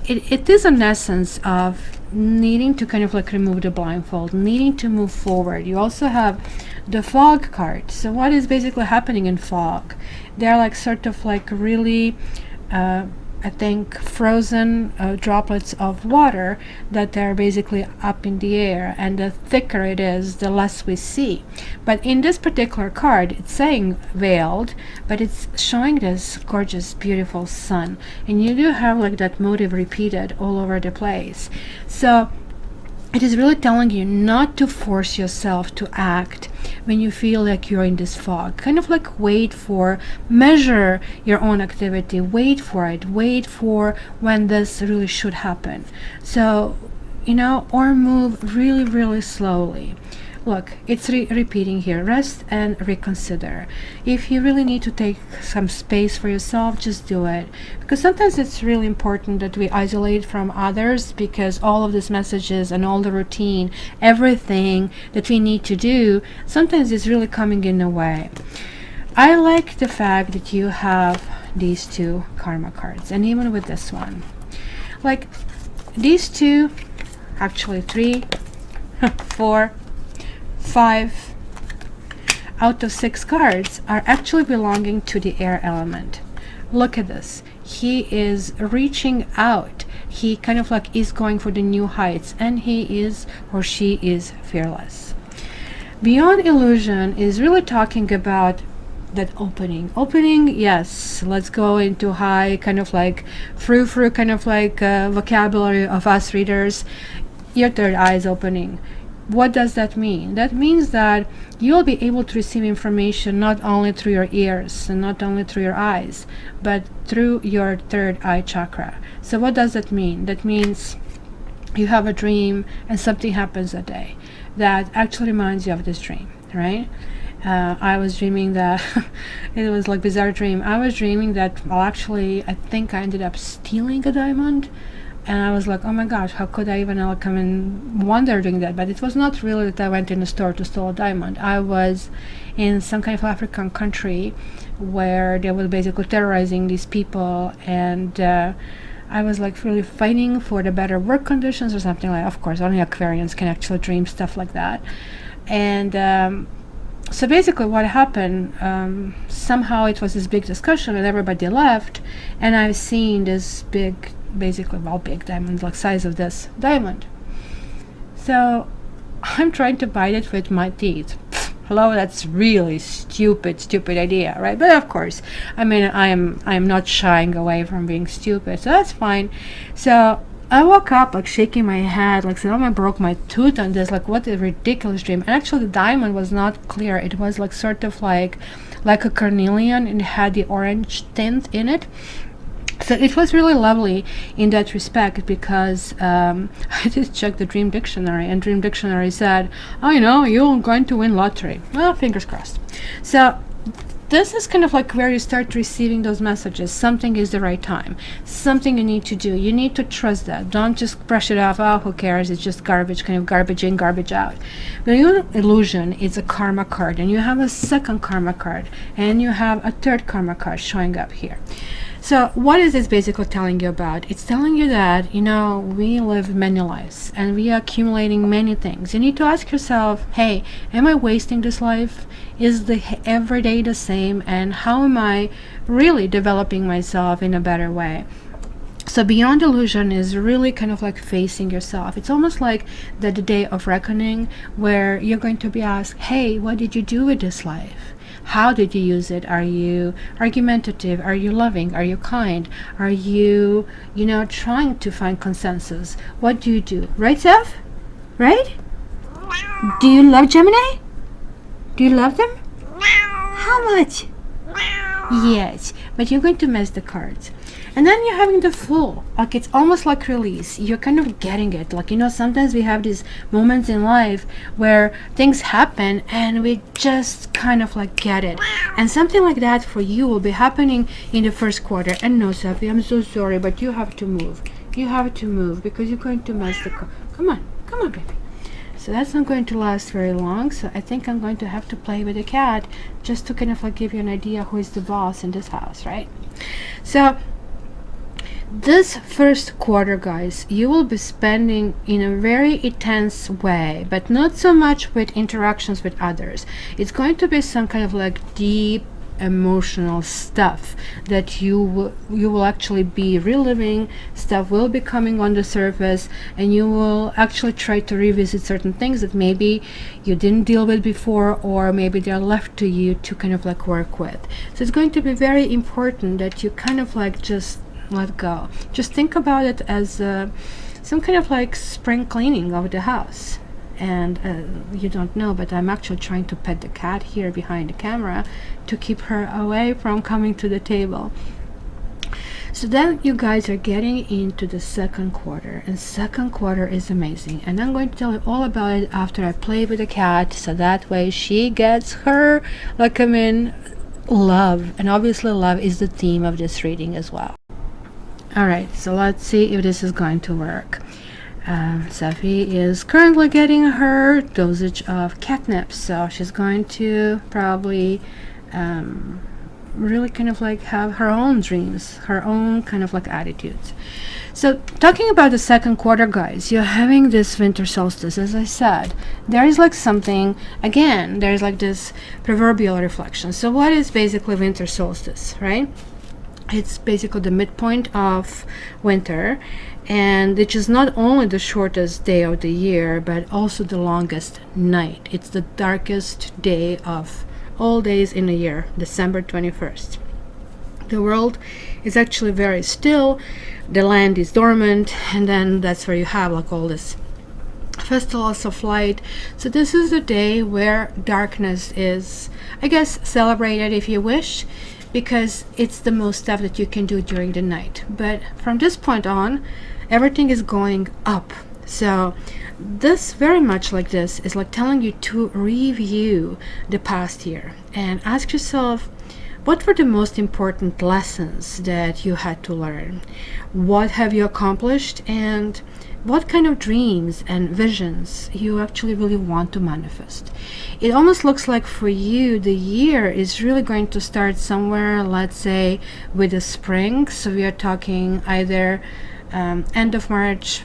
it is an essence of needing to kind of like remove the blindfold, needing to move forward. You also have the fog card. So what is basically happening in fog? They're like sort of like really I think frozen droplets of water that are basically up in the air, and the thicker it is, the less we see. But in this particular card, it's saying veiled, but it's showing this gorgeous, beautiful sun, and you do have like that motif repeated all over the place. So it is really telling you not to force yourself to act when you feel like you're in this fog. Kind of like measure your own activity, wait for it, wait for when this really should happen. So or move really, really slowly. Look, it's repeating here. Rest and reconsider. If you really need to take some space for yourself, just do it. Because sometimes it's really important that we isolate from others, because all of these messages and all the routine, everything that we need to do, sometimes is really coming in the way. I like the fact that you have these two karma cards, and even with this one. Like these two, actually 3, 4, 5 out of 6 cards are actually belonging to the air element. Look at this. He is reaching out. He kind of like is going for the new heights, and he is or she is fearless. Beyond illusion is really talking about that opening. Yes, let's go into high kind of like frou kind of like vocabulary of us readers. Your third eye is opening. What does that mean? That means that you'll be able to receive information not only through your ears and not only through your eyes, but through your third eye chakra. So what does that mean? That means you have a dream and something happens that day that actually reminds you of this dream, right? I was dreaming that it was like bizarre dream. I was dreaming that, well, actually I think I ended up stealing a diamond. And I was like, oh my gosh, how could I even come in wondering that? But it was not really that I went in a store to steal a diamond. I was in some kind of African country where they were basically terrorizing these people, and I was like really fighting for the better work conditions or something like. Of course, only Aquarians can actually dream stuff like that. And so basically what happened, somehow it was this big discussion and everybody left, and I've seen this big, basically, well, big diamond, like size of this diamond. So I'm trying to bite it with my teeth. Hello, that's really stupid idea, right? But of course, I mean, I am not shying away from being stupid, so that's fine. So I woke up like shaking my head, like saying, oh, I broke my tooth on this, like what a ridiculous dream. And actually the diamond was not clear. It was like sort of like a carnelian, and it had the orange tint in it. So it was really lovely in that respect, because I just checked the Dream Dictionary, and Dream Dictionary said, oh, you're going to win lottery. Well, fingers crossed. So this is kind of like where you start receiving those messages. Something is the right time. Something you need to do. You need to trust that. Don't just brush it off. Oh, who cares? It's just garbage, kind of garbage in, garbage out. Beyond illusion is a karma card, and you have a second karma card, and you have a third karma card showing up here. So what is this basically telling you about? It's telling you that, we live many lives and we are accumulating many things. You need to ask yourself, hey, am I wasting this life? Is the every day the same? And how am I really developing myself in a better way? So beyond illusion is really kind of like facing yourself. It's almost like the day of reckoning, where you're going to be asked, hey, what did you do with this life? How did you use it? Are you argumentative? Are you loving? Are you kind? Are you, trying to find consensus? What do you do? Right, Seth? Right? Do you love Gemini? Do you love them? How much? Yes, but you're going to mess the cards. And then you're having the Fool. Like, it's almost like release. You're kind of getting it. Like, sometimes we have these moments in life where things happen and we just kind of like get it. And something like that for you will be happening in the first quarter. And no, Sophie, I'm so sorry, but you have to move. You have to move because you're going to mess the car. Come on, baby. So that's not going to last very long. So I think I'm going to have to play with the cat just to kind of like give you an idea who is the boss in this house, right? So this first quarter, guys, you will be spending in a very intense way, but not so much with interactions with others. It's going to be some kind of like deep emotional stuff that you will actually be reliving. Stuff will be coming on the surface, and you will actually try to revisit certain things that maybe you didn't deal with before, or maybe they're left to you to kind of like work with. So it's going to be very important that you kind of like just let go. Just think about it as some kind of like spring cleaning of the house. And you don't know, but I'm actually trying to pet the cat here behind the camera to keep her away from coming to the table. So then you guys are getting into the second quarter, and second quarter is amazing, and I'm going to tell you all about it after I play with the cat, so that way she gets her, like, I mean, love. And obviously love is the theme of this reading as well. Alright, so let's see if this is going to work. Sophie is currently getting her dosage of catnip, so she's going to probably really kind of like have her own dreams, her own kind of like attitudes. So talking about the second quarter, guys, you're having this winter solstice. As I said, there is like something, again, there's like this proverbial reflection. So what is basically winter solstice, right? It's basically the midpoint of winter, and it is not only the shortest day of the year, but also the longest night. It's the darkest day of all days in a year, December 21st. The world is actually very still, the land is dormant, and then that's where you have like all this festivals of light. So this is the day where darkness is, I guess, celebrated, if you wish, because it's the most stuff that you can do during the night. But from this point on, everything is going up. So this, very much like this, is like telling you to review the past year and ask yourself, what were the most important lessons that you had to learn? What have you accomplished? And what kind of dreams and visions you actually really want to manifest? It almost looks like for you, the year is really going to start somewhere, let's say, with the spring. So we are talking either end of March,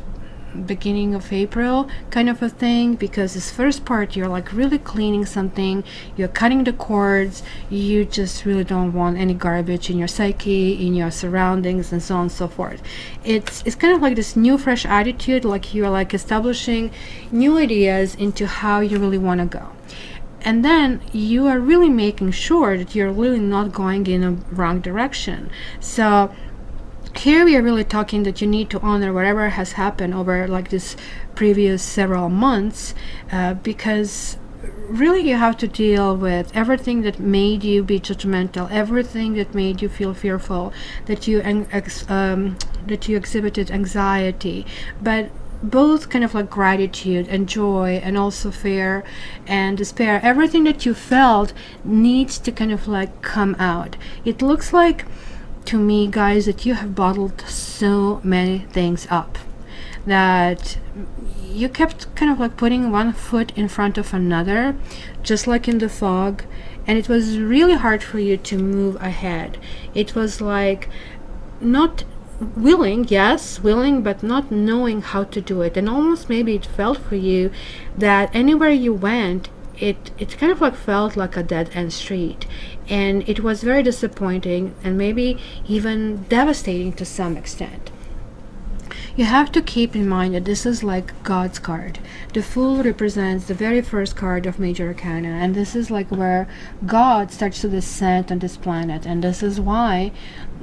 beginning of April kind of a thing, because this first part you're like really cleaning something, you're cutting the cords, you just really don't want any garbage in your psyche, in your surroundings, and so on and so forth. It's kind of like this new fresh attitude, like you're like establishing new ideas into how you really want to go. And then you are really making sure that you're really not going in a wrong direction. So here we are really talking that you need to honor whatever has happened over like this previous several months, because really you have to deal with everything that made you be judgmental, everything that made you feel fearful, that you exhibited anxiety, but both kind of like gratitude and joy, and also fear and despair. Everything that you felt needs to kind of like come out. It looks like to me, guys, that you have bottled so many things up, that you kept kind of like putting one foot in front of another, just like in the fog, and it was really hard for you to move ahead. It was like not willing, yes, willing, but not knowing how to do it. And almost maybe it felt for you that anywhere you went, it kind of like felt like a dead end street, and it was very disappointing and maybe even devastating to some extent. You have to keep in mind that this is like God's card. The Fool represents the very first card of Major Arcana, and this is like where God starts to descend on this planet. And this is why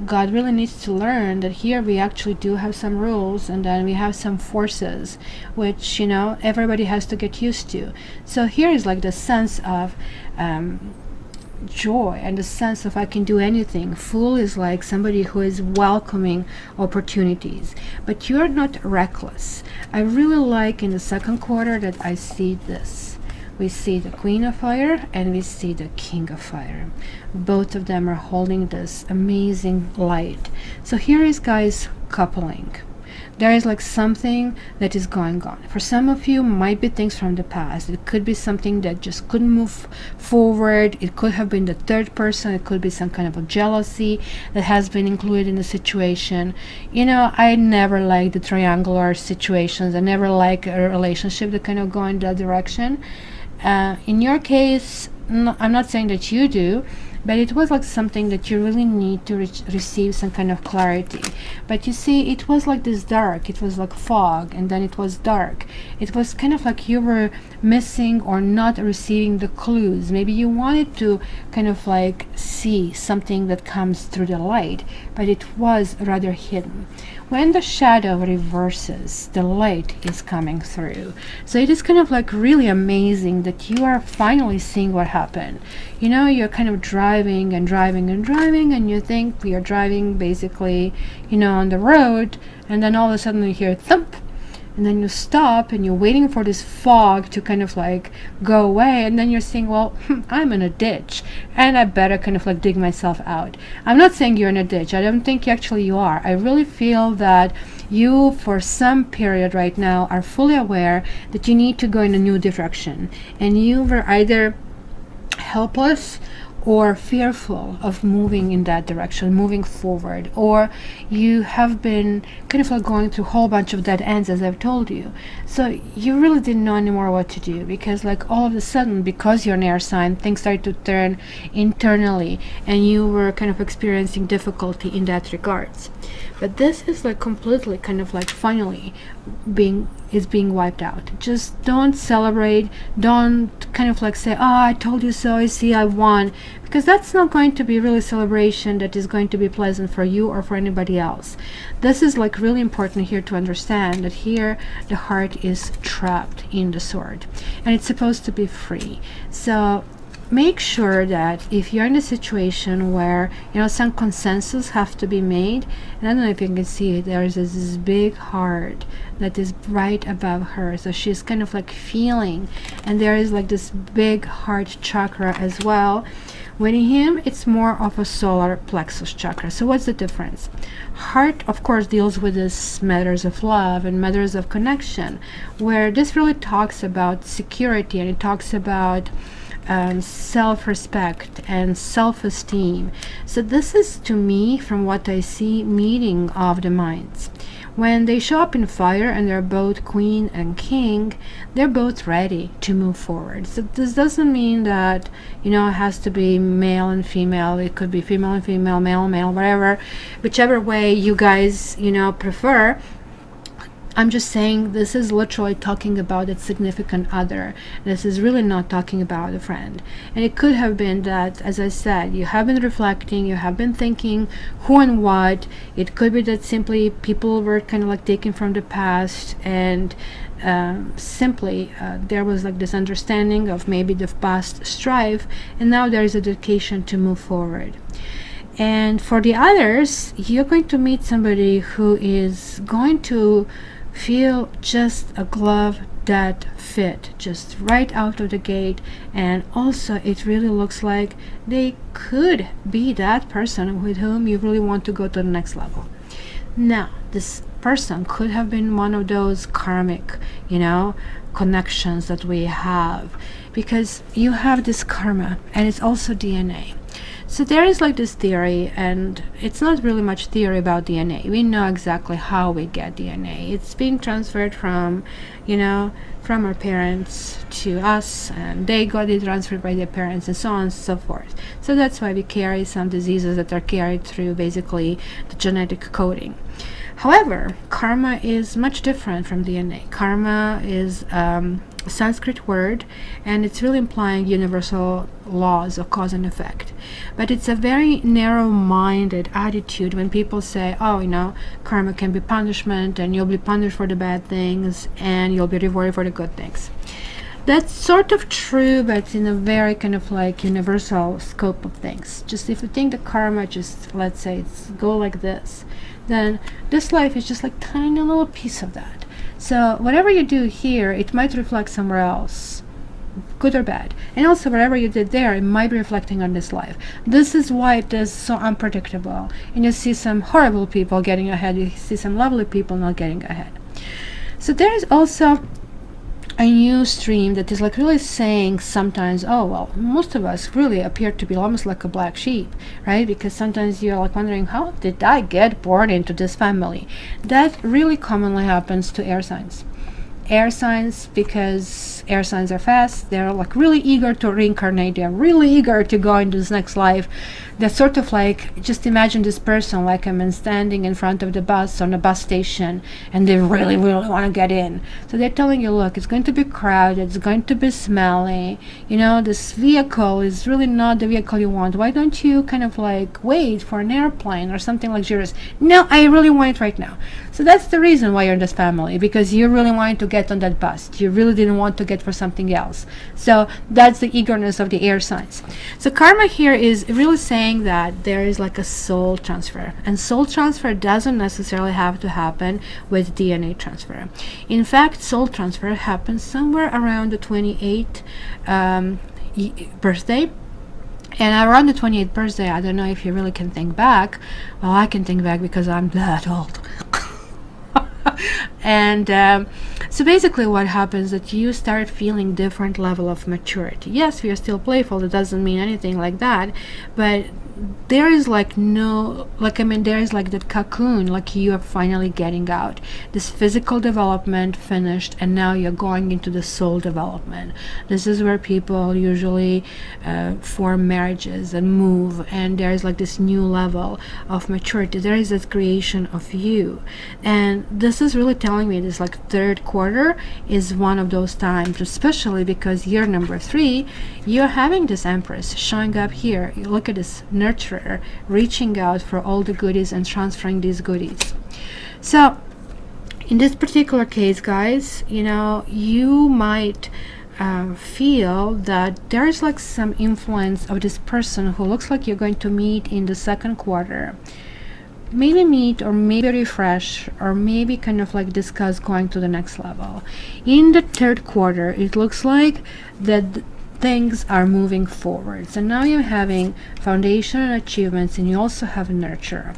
God really needs to learn that here we actually do have some rules, and then we have some forces which, you know, everybody has to get used to. So here is like the sense of joy and the sense of I can do anything. Fool is like somebody who is welcoming opportunities, but you're not reckless. I really like in the second quarter that I see this. We see the Queen of Fire and we see the King of Fire. Both of them are holding this amazing light. So here is, guys, coupling. There is like something that is going on. For some of you, might be things from the past. It could be something that just couldn't move forward. It could have been the third person. It could be some kind of a jealousy that has been included in the situation. You know, I never like the triangular situations. I never like a relationship that kind of go in that direction. In your case, I'm not saying that you do, but it was like something that you really need to receive some kind of clarity. But you see, it was like this dark, it was like fog, and then it was dark. It was kind of like you were missing or not receiving the clues. Maybe you wanted to kind of like see something that comes through the light, but it was rather hidden. When the shadow reverses, the light is coming through. So it is kind of like really amazing that you are finally seeing what happened. You know, you're kind of driving and driving and driving, and you think you're driving basically, you know, on the road, and then all of a sudden you hear thump, and then you stop and you're waiting for this fog to kind of like go away, and then you're saying, well, I'm in a ditch and I better kind of like dig myself out. I'm not saying you're in a ditch. I don't think actually you are. I really feel that you, for some period right now, are fully aware that you need to go in a new direction, and you were either helpless or fearful of moving in that direction, moving forward, or you have been kind of like going through a whole bunch of dead ends, as I've told you. So you really didn't know anymore what to do, because like all of a sudden, because you're an air sign, things started to turn internally, and you were kind of experiencing difficulty in that regards. But this is like completely kind of like finally being wiped out. Just don't celebrate, don't kind of like say, oh, I told you so, I see, I won, because that's not going to be really celebration that is going to be pleasant for you or for anybody else. This is like really important here to understand that here the heart is trapped in the sword, and it's supposed to be free. So make sure that if you're in a situation where, you know, some consensus have to be made, and I don't know if you can see it, there is this big heart that is right above her, so she's kind of like feeling, and there is like this big heart chakra as well. With him, it's more of a solar plexus chakra. So what's the difference? Heart, of course, deals with this matters of love and matters of connection, where this really talks about security, and it talks about self-respect and self-esteem. So this is, to me, from what I see, meeting of the minds. When they show up in fire and they're both queen and king, they're both ready to move forward. So this doesn't mean that, you know, it has to be male and female. It could be female and female, male and male, whatever, whichever way you guys, you know, prefer. I'm just saying this is literally talking about its significant other. This is really not talking about a friend. And it could have been that, as I said, you have been reflecting, you have been thinking who and what. It could be that simply people were kind of like taken from the past, and simply there was like this understanding of maybe the past strife, and now there is a dedication to move forward. And for the others, you're going to meet somebody who is going to feel just a glove that fit just right out of the gate, and also it really looks like they could be that person with whom you really want to go to the next level. Now, this person could have been one of those karmic, you know, connections that we have, because you have this karma, and it's also DNA. So there is like this theory, and it's not really much theory about DNA. We know exactly how we get DNA. It's being transferred from, you know, from our parents to us, and they got it transferred by their parents, and so on and so forth. So that's why we carry some diseases that are carried through basically the genetic coding. However, karma is much different from DNA. Karma is a Sanskrit word, and it's really implying universal laws of cause and effect. But it's a very narrow-minded attitude when people say, oh, you know, karma can be punishment, and you'll be punished for the bad things, and you'll be rewarded for the good things. That's sort of true, but in a very kind of like universal scope of things. Just if you think the karma, just let's say it's go like this, then this life is just like tiny little piece of that. So whatever you do here, it might reflect somewhere else, good or bad. And also whatever you did there, it might be reflecting on this life. This is why it is so unpredictable. And you see some horrible people getting ahead, you see some lovely people not getting ahead. So there is also a new stream that is like really saying sometimes, oh well, most of us really appear to be almost like a black sheep, right? Because sometimes you're like wondering, how did I get born into this family? That really commonly happens to air signs. Air signs, because air signs are fast. They're like really eager to reincarnate. They're really eager to go into this next life. They're sort of like, just imagine this person like standing in front of the bus on a bus station, and they really, really want to get in. So they're telling you, look, it's going to be crowded, it's going to be smelly, this vehicle is really not the vehicle you want. Why don't you kind of like wait for an airplane or something luxurious? No, I really want it right now. So that's the reason why you're in this family, because you really wanted to get on that bus. You really didn't want to get for something else. So that's the eagerness of the air signs. So karma here is really saying that there is like a soul transfer, and soul transfer doesn't necessarily have to happen with DNA transfer. In fact, soul transfer happens somewhere around the 28th birthday. And around the 28th birthday, I don't know if you really can think back. Well, I can think back because I'm that old. And so basically what happens is that you start feeling different level of maturity. Yes, we are still playful, it doesn't mean anything like that, but there is like there is like that cocoon, like you are finally getting out. This physical development finished, and now you're going into the soul development. This is where people usually form marriages and move, and there is like this new level of maturity. There is this creation of you, and this is really telling me this like third quarter is one of those times, especially because year number 3, you're having this Empress showing up here. You look at this nurturer reaching out for all the goodies and transferring these goodies. So in this particular case, guys, you might feel that there is like some influence of this person who looks like you're going to meet in the second quarter. Maybe meet, or maybe refresh, or maybe kind of like discuss going to the next level. In the third quarter, it looks like that things are moving forward. So now you're having foundation and achievements, and you also have nurture.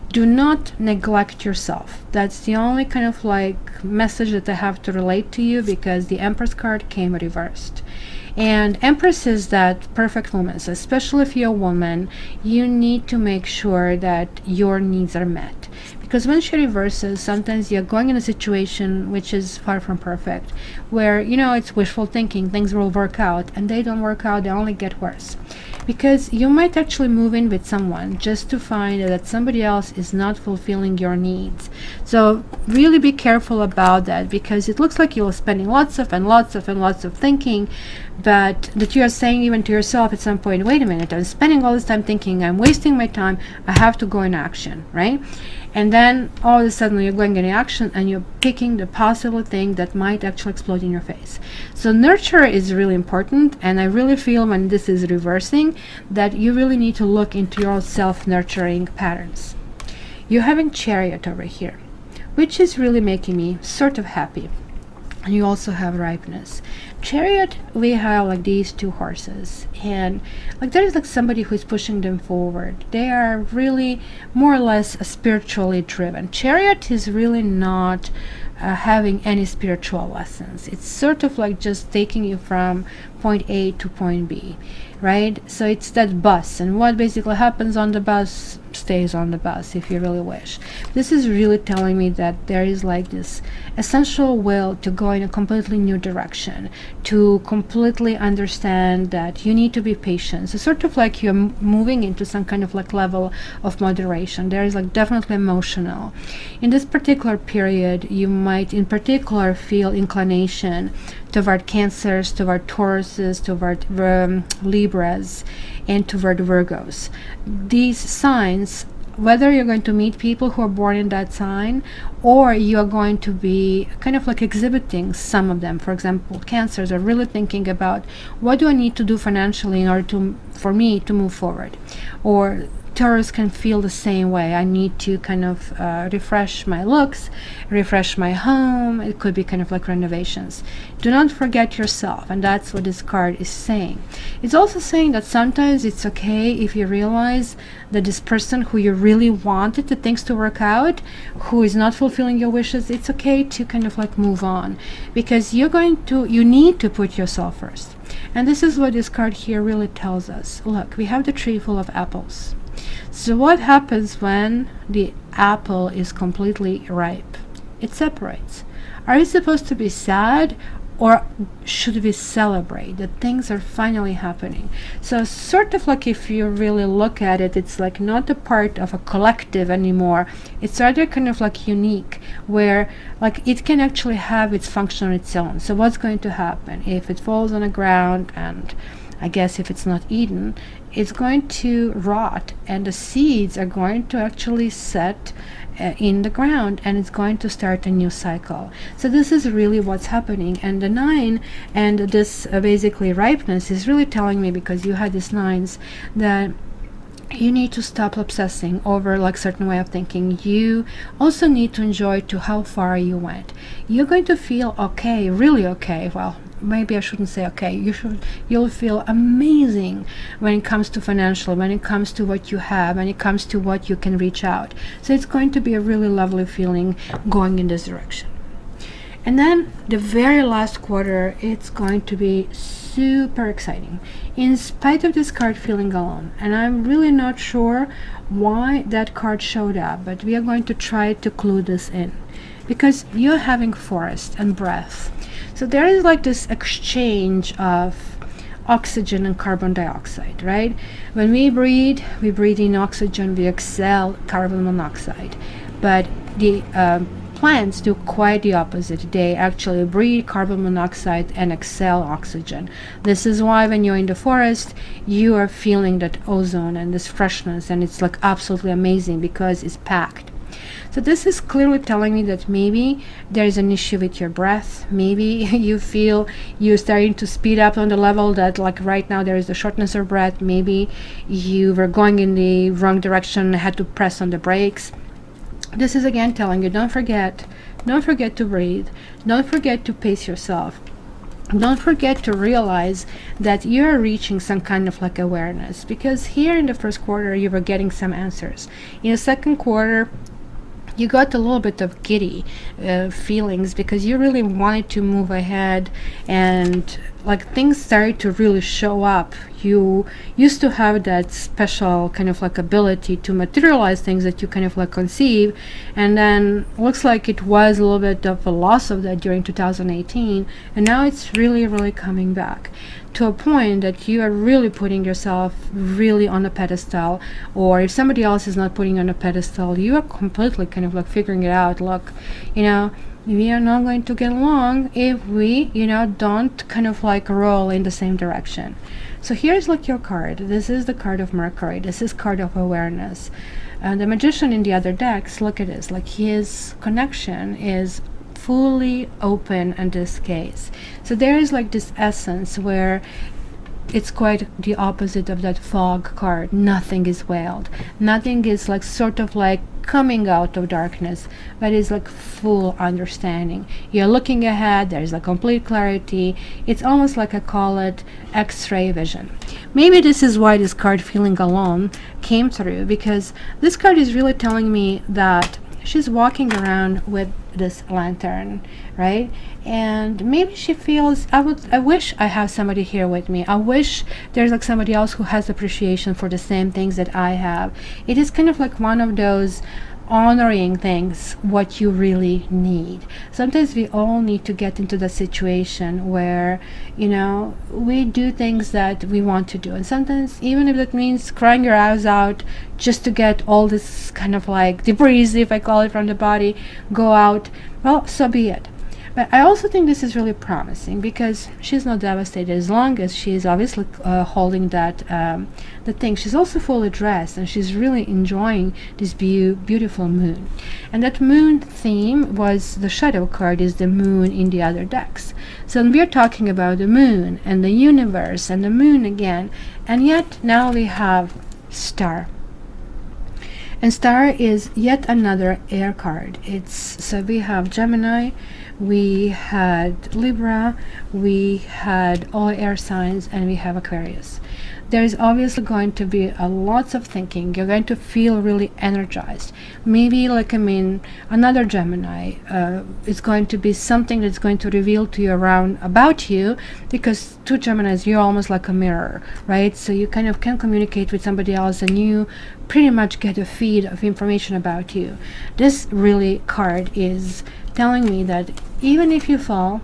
Do not neglect yourself. That's the only kind of like message that I have to relate to you, because the Empress card came reversed. And Empress is that perfect woman. So especially if you're a woman, you need to make sure that your needs are met. Because when she reverses, sometimes you're going in a situation which is far from perfect, where, it's wishful thinking, things will work out, and they don't work out, they only get worse. Because you might actually move in with someone just to find that somebody else is not fulfilling your needs. So really be careful about that, because it looks like you're spending lots of thinking, but that you are saying even to yourself at some point, wait a minute, I'm spending all this time thinking, I'm wasting my time, I have to go in action, right? And then all of a sudden you're going into action, and you're picking the possible thing that might actually explode in your face. So nurture is really important, and I really feel when this is reversing that you really need to look into your self-nurturing patterns. You're having Chariot over here, which is really making me sort of happy. And you also have ripeness. Chariot, we have like these two horses, and like there is like somebody who's pushing them forward. They are really more or less spiritually driven. Chariot is really not having any spiritual lessons. It's sort of like just taking you from point A to point B, right? So it's that bus, and what basically happens on the bus stays on the bus if you really wish. This is really telling me that there is like this essential will to go in a completely new direction, to completely understand that you need to be patient. So sort of like you're moving into some kind of like level of moderation. There is like definitely emotional. In this particular period, you might in particular feel inclination toward Cancers, toward Tauruses, toward Libras, and toward Virgos. These signs, whether you're going to meet people who are born in that sign, or you are going to be kind of like exhibiting some of them. For example, Cancers are really thinking about, what do I need to do financially in order for me to move forward? Or Taurus can feel the same way. I need to kind of refresh my looks, refresh my home. It could be kind of like renovations. Do not forget yourself, and that's what this card is saying. It's also saying that sometimes it's okay if you realize that this person who you really wanted the things to work out, who is not fulfilling your wishes, it's okay to kind of like move on, because you need to put yourself first. And this is what this card here really tells us. Look, we have the tree full of apples. So what happens when the apple is completely ripe? It separates. Are you supposed to be sad, or should we celebrate that things are finally happening? So sort of like, if you really look at it, it's like not a part of a collective anymore. It's rather kind of like unique, where like it can actually have its function on its own. So what's going to happen if it falls on the ground, and I guess if it's not eaten, it's going to rot, and the seeds are going to actually set in the ground, and it's going to start a new cycle. So this is really what's happening. And the 9 and this basically ripeness is really telling me, because you had these 9s, that you need to stop obsessing over like certain way of thinking. You also need to enjoy to how far you went. You're going to feel okay, really okay. Well, maybe I shouldn't say okay. You'll feel amazing when it comes to financial, when it comes to what you have, when it comes to what you can reach out. So it's going to be a really lovely feeling going in this direction. And then the very last quarter, it's going to be super exciting, in spite of this card feeling alone. And I'm really not sure why that card showed up, but we are going to try to clue this in, because you're having forest and breath. So there is like this exchange of oxygen and carbon dioxide, right? When we breathe in oxygen, we exhale carbon monoxide. But the plants do quite the opposite. They actually breathe carbon monoxide and exhale oxygen. This is why when you're in the forest, you are feeling that ozone and this freshness, and it's like absolutely amazing because it's packed. So this is clearly telling me that maybe there's an issue with your breath. Maybe you feel you're starting to speed up on the level that like right now there is a shortness of breath. Maybe you were going in the wrong direction and had to press on the brakes. This is again telling you, don't forget to breathe. Don't forget to pace yourself. Don't forget to realize that you're reaching some kind of like awareness, because here in the first quarter you were getting some answers. In the second quarter, you got a little bit of giddy feelings because you really wanted to move ahead, and like things started to really show up. You used to have that special kind of like ability to materialize things that you kind of like conceive, and then looks like it was a little bit of a loss of that during 2018, and now it's really coming back to a point that you are really putting yourself really on a pedestal. Or if somebody else is not putting you on a pedestal, you are completely kind of like figuring it out. Look, we are not going to get along if we don't kind of like roll in the same direction. So here's like your card. This is the card of Mercury. This is card of awareness. And the Magician in the other decks, look at this, like his connection is fully open in this case. So there is like this essence where it's quite the opposite of that fog card. Nothing is veiled. Nothing is like sort of like coming out of darkness, but it's like full understanding. You're looking ahead. There's like complete clarity. It's almost like I call it X-ray vision. Maybe this is why this card feeling alone came through, because this card is really telling me that she's walking around with this lantern, right? And maybe she feels, I wish I have somebody here with me. I wish there's like somebody else who has appreciation for the same things that I have. It is kind of like one of those honoring things, what you really need. Sometimes we all need to get into the situation where we do things that we want to do, and sometimes even if that means crying your eyes out just to get all this kind of like debris, if I call it, from the body go out, well, so be it. But I also think this is really promising, because she's not devastated as long as she's obviously holding that the thing. She's also fully dressed, and she's really enjoying this beautiful moon. And that moon theme was the shadow card, is the moon in the other decks. So we're talking about the moon and the universe and the moon again, and yet now we have star. And star is yet another air card. So we have Gemini, we had Libra, we had all air signs, and we have Aquarius. There is obviously going to be lots of thinking. You're going to feel really energized. Maybe another Gemini is going to be something that's going to reveal to you around about you, because two Geminis, you're almost like a mirror, right? So you kind of can communicate with somebody else, and you pretty much get a feed of information about you. This really card is telling me that even if you fall,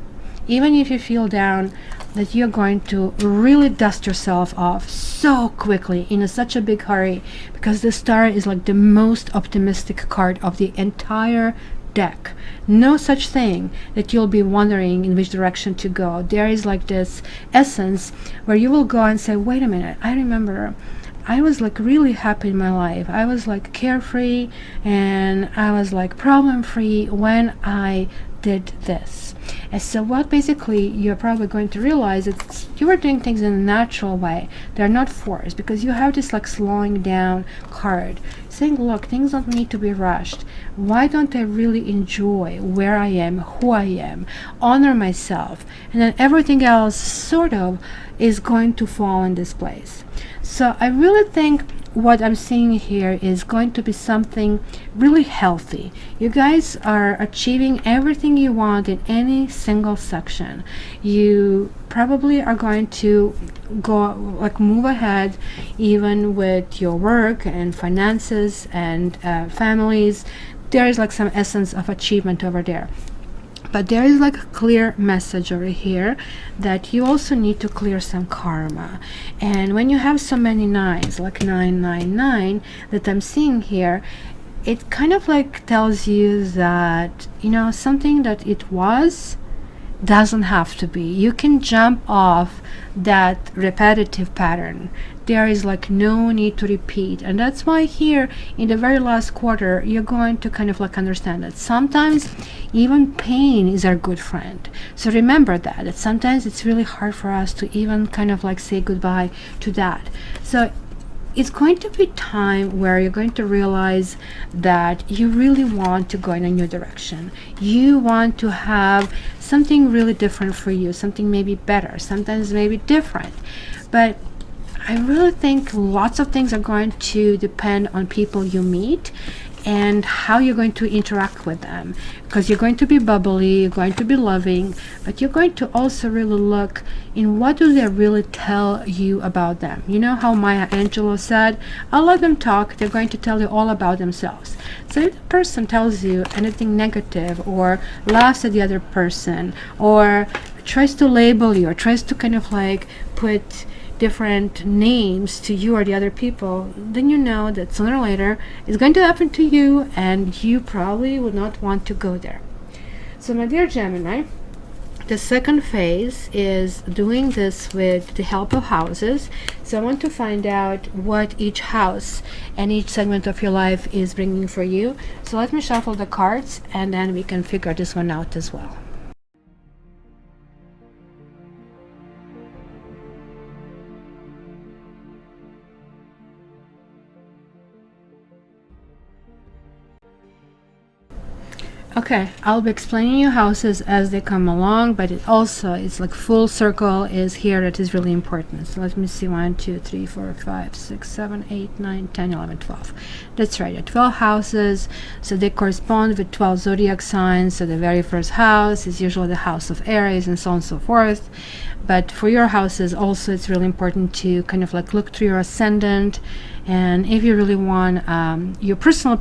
even if you feel down, that you're going to really dust yourself off so quickly in such a big hurry, because the star is like the most optimistic card of the entire deck. No such thing that you'll be wondering in which direction to go. There is like this essence where you will go and say, wait a minute, I remember I was like really happy in my life. I was like carefree and I was like problem free when I did this. And so what basically you're probably going to realize is you were doing things in a natural way. They're not forced, because you have this like slowing down card saying, look, things don't need to be rushed. Why don't I really enjoy where I am, who I am, honor myself, and then everything else sort of is going to fall in this place. So I really think what I'm seeing here is going to be something really healthy. You guys are achieving everything you want in any single section. You probably are going to go like move ahead even with your work and finances and families. There is like some essence of achievement over there. But there is like a clear message over here that you also need to clear some karma. And when you have so many nines, like 999 that I'm seeing here, it kind of like tells you that, you know, something that it was doesn't have to be. You can jump off that repetitive pattern. There is like no need to repeat, and that's why here in the very last quarter you're going to kind of like understand that sometimes even pain is our good friend. So remember that sometimes it's really hard for us to even kind of like say goodbye to that. So it's going to be time where you're going to realize that you really want to go in a new direction. You want to have something really different for you, something maybe better, sometimes maybe different. But I really think lots of things are going to depend on people you meet and how you're going to interact with them, because you're going to be bubbly, you're going to be loving, but you're going to also really look in what do they really tell you about them. You know how Maya Angelou said, I'll let them talk, they're going to tell you all about themselves. So if the person tells you anything negative or laughs at the other person or tries to label you or tries to kind of like put different names to you or the other people, then you know that sooner or later it's going to happen to you and you probably would not want to go there. So my dear Gemini, the second phase is doing this with the help of houses. So I want to find out what each house and each segment of your life is bringing for you. So let me shuffle the cards and then we can figure this one out as well. Okay, I'll be explaining you houses as they come along, but it also, it's like full circle is here that is really important. So let me see, 1, 2, 3, 4, 5, 6, 7, 8, 9, 10, 11, 12. That's right, 12 houses, so they correspond with 12 zodiac signs. So the very first house is usually the house of Aries and so on and so forth. But for your houses also, it's really important to kind of like look through your ascendant. And if you really want your personal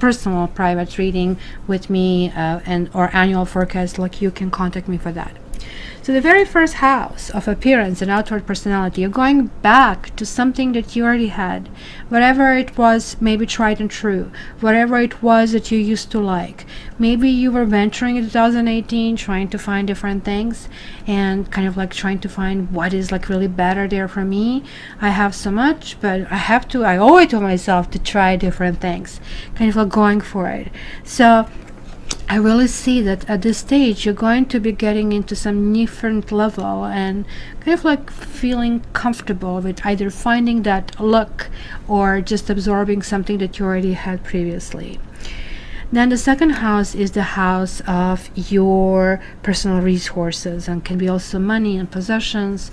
private reading with me and or annual forecast, like, you can contact me for that. So the very first house of appearance and outward personality, you're going back to something that you already had, whatever it was, maybe tried and true, whatever it was that you used to like. Maybe you were venturing in 2018 trying to find different things and kind of like trying to find what is like really better there for me. I have so much, but I owe it to myself to try different things, kind of like going for it. So I really see that at this stage you're going to be getting into some different level and kind of like feeling comfortable with either finding that look or just absorbing something that you already had previously. Then the second house is the house of your personal resources and can be also money and possessions.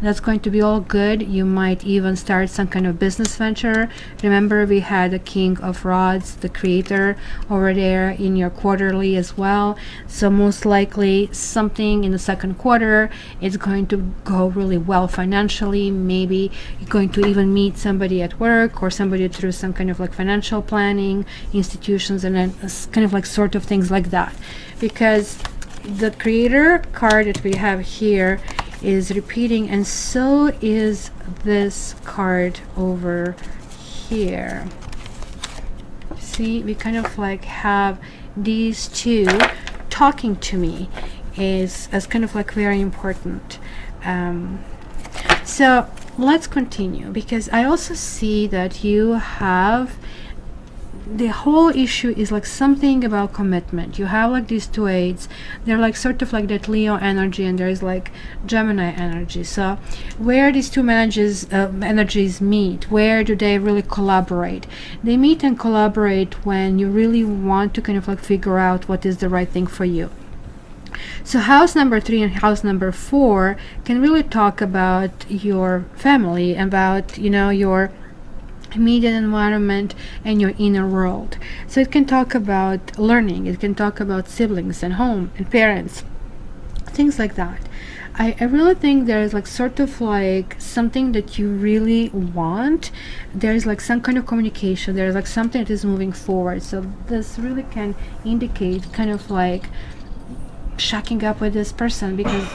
That's going to be all good. You might even start some kind of business venture. Remember, we had the King of Rods, the creator, over there in your quarterly as well. So most likely something in the second quarter is going to go really well financially. Maybe you're going to even meet somebody at work or somebody through some kind of like financial planning institutions, and then kind of like sort of things like that. Because the creator card that we have here is repeating, and so is this card over here. See, we kind of like have these two talking to me is as kind of like very important. So let's continue, because I also see that you have the whole issue is like something about commitment. You have like these two aids, they're like sort of like that Leo energy, and there is like Gemini energy. So where these two energies meet, where do they really collaborate? They meet and collaborate when you really want to kind of like figure out what is the right thing for you. So house number 3 and house number 4 can really talk about your family, about, you know, your immediate environment and your inner world. So it can talk about learning, it can talk about siblings and home and parents, things like that. I really think there's like sort of like something that you really want. There's like some kind of communication, there's like something that is moving forward. So this really can indicate kind of like shacking up with this person, because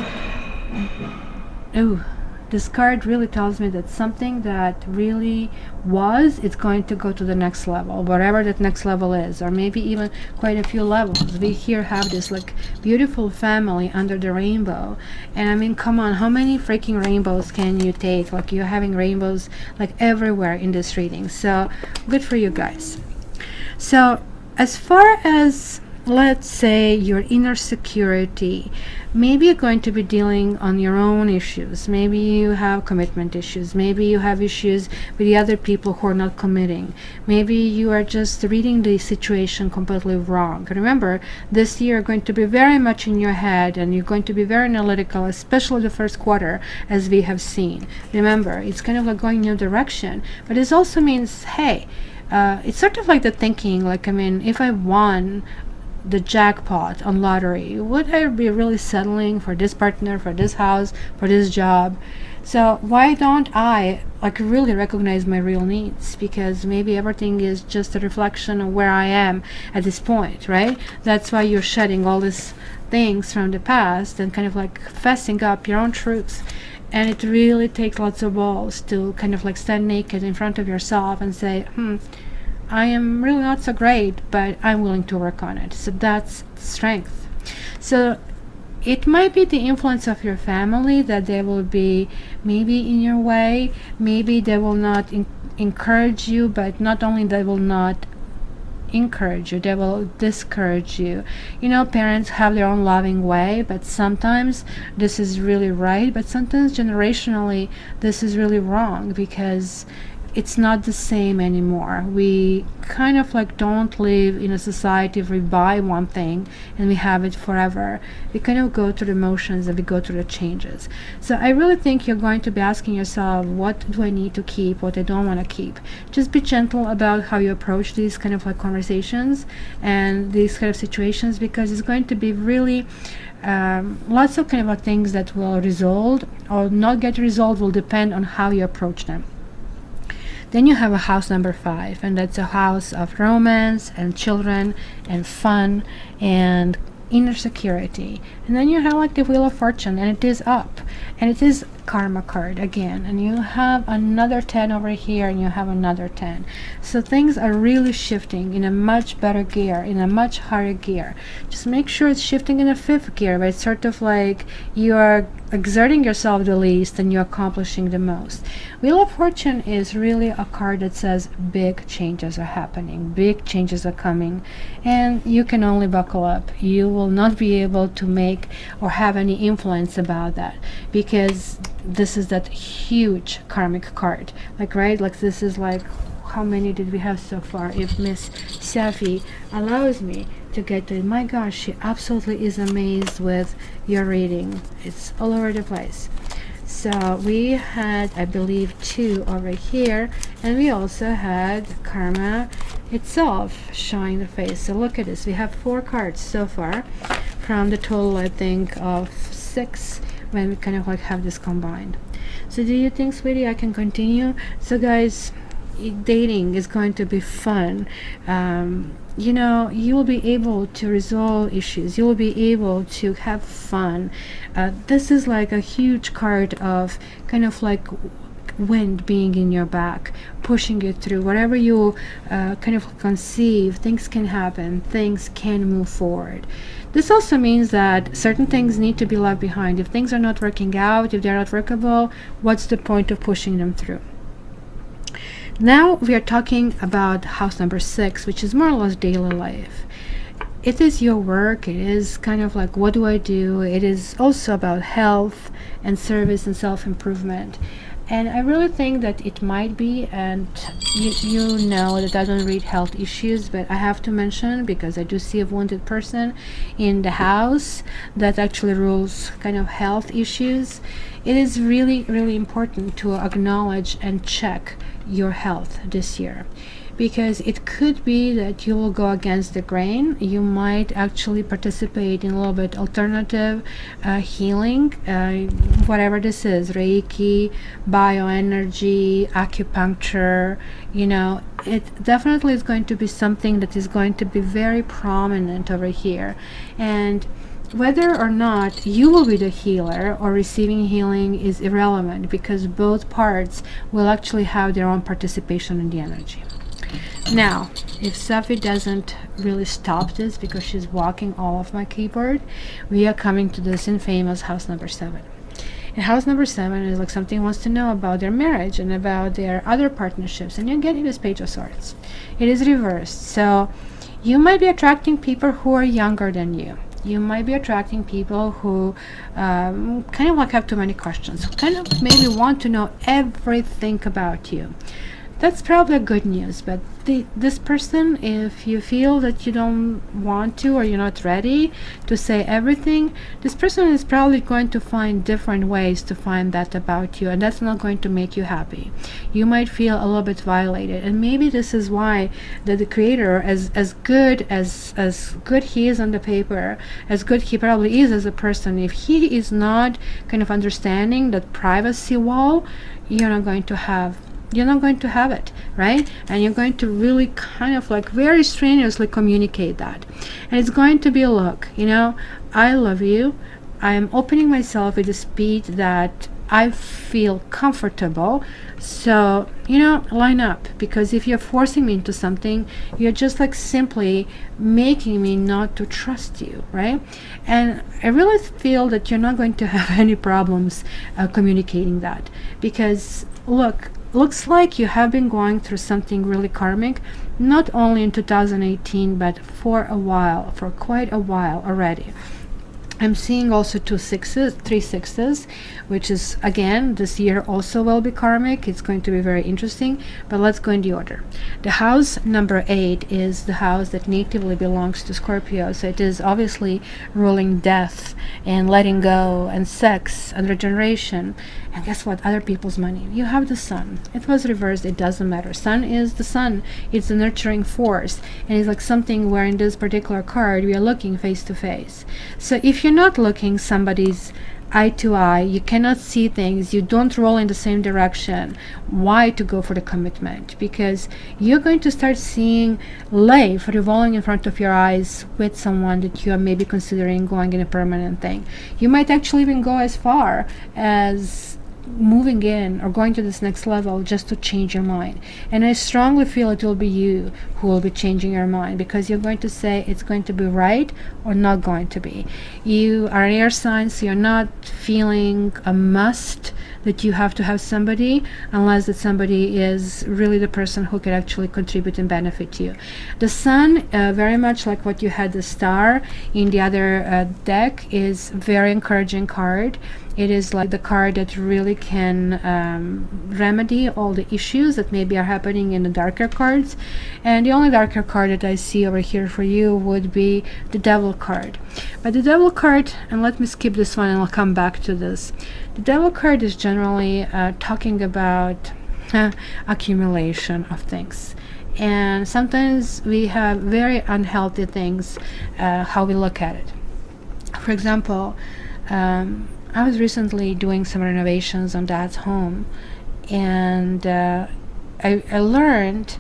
this card really tells me that something that really was, it's going to go to the next level, whatever that next level is, or maybe even quite a few levels. We here have this like beautiful family under the rainbow, and I mean, come on, how many freaking rainbows can you take? Like, you're having rainbows like everywhere in this reading. So good for you guys. So as far as, let's say, your inner security, maybe you're going to be dealing on your own issues. Maybe you have commitment issues, maybe you have issues with the other people who are not committing, maybe you are just reading the situation completely wrong. Remember, this year you're going to be very much in your head, and you're going to be very analytical, especially the first quarter, as we have seen. Remember, it's kind of like going in a direction, but this also means, hey, it's sort of like the thinking, like, I mean, if I won the jackpot on lottery, would I be really settling for this partner, for this house, for this job? So why don't I like really recognize my real needs? Because maybe everything is just a reflection of where I am at this point, right? That's why you're shedding all these things from the past and kind of like fessing up your own truths. And it really takes lots of balls to kind of like stand naked in front of yourself and say, I am really not so great, but I'm willing to work on it. So that's strength. So it might be the influence of your family, that they will be maybe in your way, maybe they will not encourage you, but not only they will not encourage you, they will discourage you. You know, parents have their own loving way, but sometimes this is really right, but sometimes generationally this is really wrong, because it's not the same anymore. We kind of like don't live in a society where we buy one thing and we have it forever. We kind of go through the motions and we go through the changes. So I really think you're going to be asking yourself, what do I need to keep, what I don't want to keep? Just be gentle about how you approach these kind of like conversations and these kind of situations, because it's going to be really lots of kind of like things that will resolve or not get resolved, will depend on how you approach them. Then you have a house number 5, and that's a house of romance and children and fun and inner security. And then you have like the Wheel of Fortune, and it is up, and it is karma card again, and you have another 10 over here, and you have another 10. So things are really shifting in a much better gear, in a much higher gear. Just make sure it's shifting in a 5th gear, but it's sort of like you are exerting yourself the least and you're accomplishing the most. Wheel of Fortune is really a card that says big changes are happening, big changes are coming, and you can only buckle up. You will not be able to make or have any influence about that, because this is that huge karmic card. Like, right, like this is like, how many did we have so far? If Miss Safi allows me to get to it, my gosh, she absolutely is amazed with your reading. It's all over the place. So we had, I believe, 2 over here, and we also had karma itself showing the face. So look at this, we have 4 cards so far from the total, I think, of 6 when we kind of like have this combined. So do you think, sweetie, I can continue? So guys, dating is going to be fun. You know, you will be able to resolve issues. You will be able to have fun. This is like a huge card of kind of like wind being in your back, pushing you through whatever you kind of conceive. Things can happen, things can move forward. This also means that certain things need to be left behind. If things are not working out, if they're not workable, what's the point of pushing them through? Now we are talking about house number 6, which is more or less daily life. It is your work. It is kind of like, what do I do? It is also about health and service and self-improvement. And I really think that it might be, and you know that I don't read health issues, but I have to mention, because I do see a wounded person in the house that actually rules kind of health issues. It is really, really important to acknowledge and check your health this year, because it could be that you will go against the grain. You might actually participate in a little bit alternative healing, whatever this is, Reiki, bioenergy, acupuncture. You know, it definitely is going to be something that is going to be very prominent over here. And whether or not you will be the healer or receiving healing is irrelevant, because both parts will actually have their own participation in the energy. Now, if Sophie doesn't really stop this because she's walking all of my keyboard, we are coming to this infamous house number 7. And house number 7 is like something wants to know about their marriage and about their other partnerships. And you're getting this Page of Swords. It is reversed. So you might be attracting people who are younger than you. You might be attracting people who kind of like have too many questions, who kind of maybe want to know everything about you. That's probably good news, but this person, if you feel that you don't want to or you're not ready to say everything, this person is probably going to find different ways to find that about you, and that's not going to make you happy. You might feel a little bit violated, and maybe this is why the creator, as good he is on the paper, as good he probably is as a person, if he is not kind of understanding that privacy wall, you're not going to have it, right? And you're going to really kind of like very strenuously communicate that. And it's going to be, look, you know, I love you. I am opening myself at the speed that I feel comfortable. So, you know, line up, because if you're forcing me into something, you're just like simply making me not to trust you, right? And I really feel that you're not going to have any problems communicating that, because looks like you have been going through something really karmic, not only in 2018, but for quite a while already. I'm seeing also 3 sixes, which is, again, this year also will be karmic. It's going to be very interesting, but let's go in the order. The house number 8 is the house that natively belongs to Scorpio, so it is obviously ruling death and letting go and sex and regeneration. And guess what? Other people's money. You have the sun. It was reversed. It doesn't matter. Sun is the sun. It's the nurturing force. And it's like something where in this particular card we are looking face to face. So if you're not looking somebody's eye to eye, you cannot see things, you don't roll in the same direction, why to go for the commitment? Because you're going to start seeing life revolving in front of your eyes with someone that you are maybe considering going in a permanent thing. You might actually even go as far as moving in or going to this next level just to change your mind. And I strongly feel it will be you who will be changing your mind, because you're going to say it's going to be right or not going to be. You are an air sign, so you're not feeling a must that you have to have somebody, unless that somebody is really the person who can actually contribute and benefit you. The sun, very much like what you had the star in the other deck, is very encouraging card. It is like the card that really can remedy all the issues that maybe are happening in the darker cards. And the only darker card that I see over here for you would be the Devil card. But the Devil card, and let me skip this one and I'll come back to this. The Devil card is generally talking about accumulation of things. And sometimes we have very unhealthy things, how we look at it. For example, I was recently doing some renovations on Dad's home, and I learned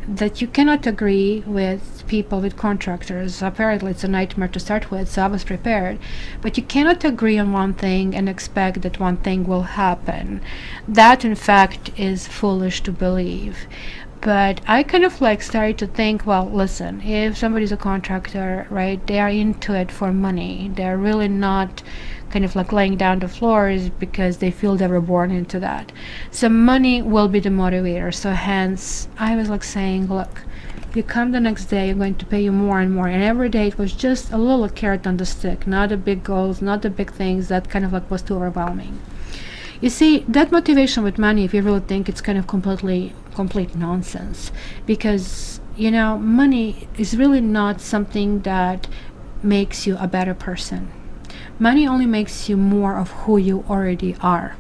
that you cannot agree with people, with contractors. Apparently it's a nightmare to start with, so I was prepared. But you cannot agree on one thing and expect that one thing will happen. That in fact is foolish to believe. But I kind of like started to think, well, listen, if somebody's a contractor, right, they are into it for money. They're really not kind of like laying down the floors because they feel they were born into that. So money will be the motivator. So hence, I was like saying, look, you come the next day, I'm going to pay you more and more. And every day it was just a little carrot on the stick, not the big goals, not the big things. That kind of like was too overwhelming. You see, that motivation with money, if you really think, it's kind of complete nonsense, because money is really not something that makes you a better person. Money only makes you more of who you already are.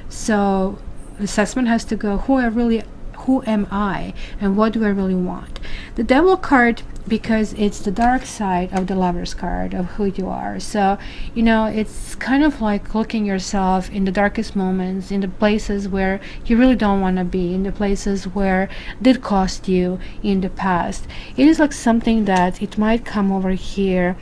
So assessment has to go, who am I and what do I really want? The devil card, because it's the dark side of the Lover's card of who you are. So it's kind of like looking yourself in the darkest moments, in the places where you really don't want to be, in the places where did cost you in the past. It is like something that it might come over here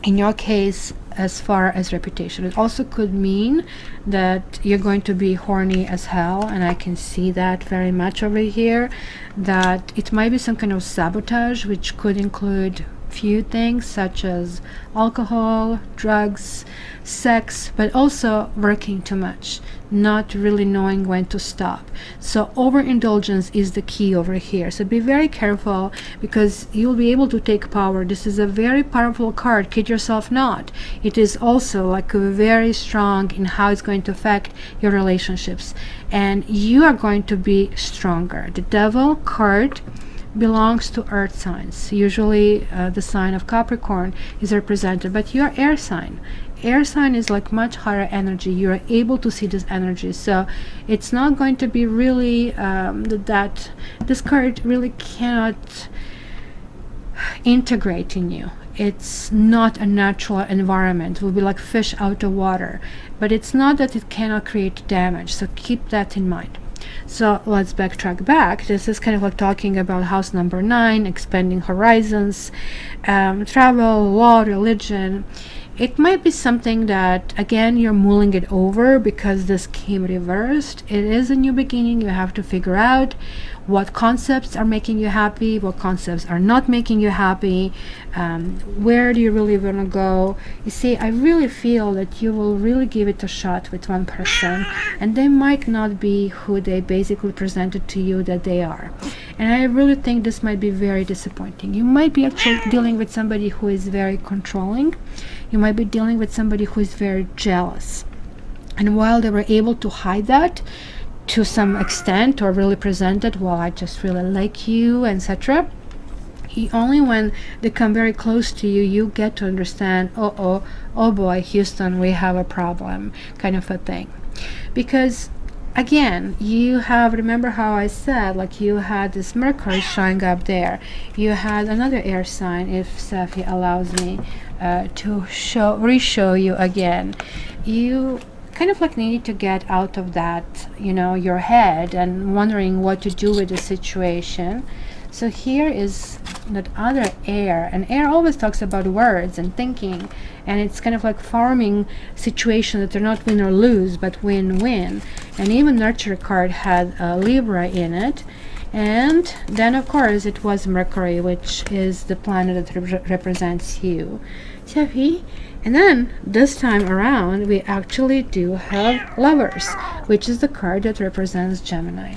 in your case as far as reputation. It also could mean that you're going to be horny as hell, and I can see that very much over here, that it might be some kind of sabotage, which could include few things such as alcohol, drugs, sex, but also working too much, not really knowing when to stop. So overindulgence is the key over here. So be very careful, because you'll be able to take power. This is a very powerful card, kid yourself not. It is also like very strong in how it's going to affect your relationships, and you are going to be stronger. The devil card belongs to earth signs. Usually the sign of Capricorn is represented, but you are air sign. Air sign is like much higher energy. You are able to see this energy, so it's not going to be really that this card really cannot integrate in you. It's not a natural environment. It will be like fish out of water, but it's not that it cannot create damage, so keep that in mind. So let's backtrack back. This is kind of like talking about house number 9, expanding horizons, travel, law, religion. It might be something that, again, you're mulling it over because this came reversed. It is a new beginning. You have to figure out what concepts are making you happy, what concepts are not making you happy, where do you really want to go. You see, I really feel that you will really give it a shot with one person, and they might not be who they basically presented to you that they are. And I really think this might be very disappointing. You might be actually dealing with somebody who is very controlling. You might be dealing with somebody who is very jealous. And while they were able to hide that to some extent, or really present it, well, I just really like you, etc., only when they come very close to you, you get to understand, oh boy, Houston, we have a problem, kind of a thing. Because again, you have, remember how I said, like, you had this Mercury showing up there. You had another air sign, if Safi allows me to re-show you again. You kind of like need to get out of that, your head and wondering what to do with the situation. So here is that other air, and air always talks about words and thinking, and it's kind of like farming situation that they're not win or lose, but win-win. And even nurture card had a Libra in it. And then of course it was Mercury, which is the planet that represents you. And then this time around we actually do have Lovers, which is the card that represents Gemini.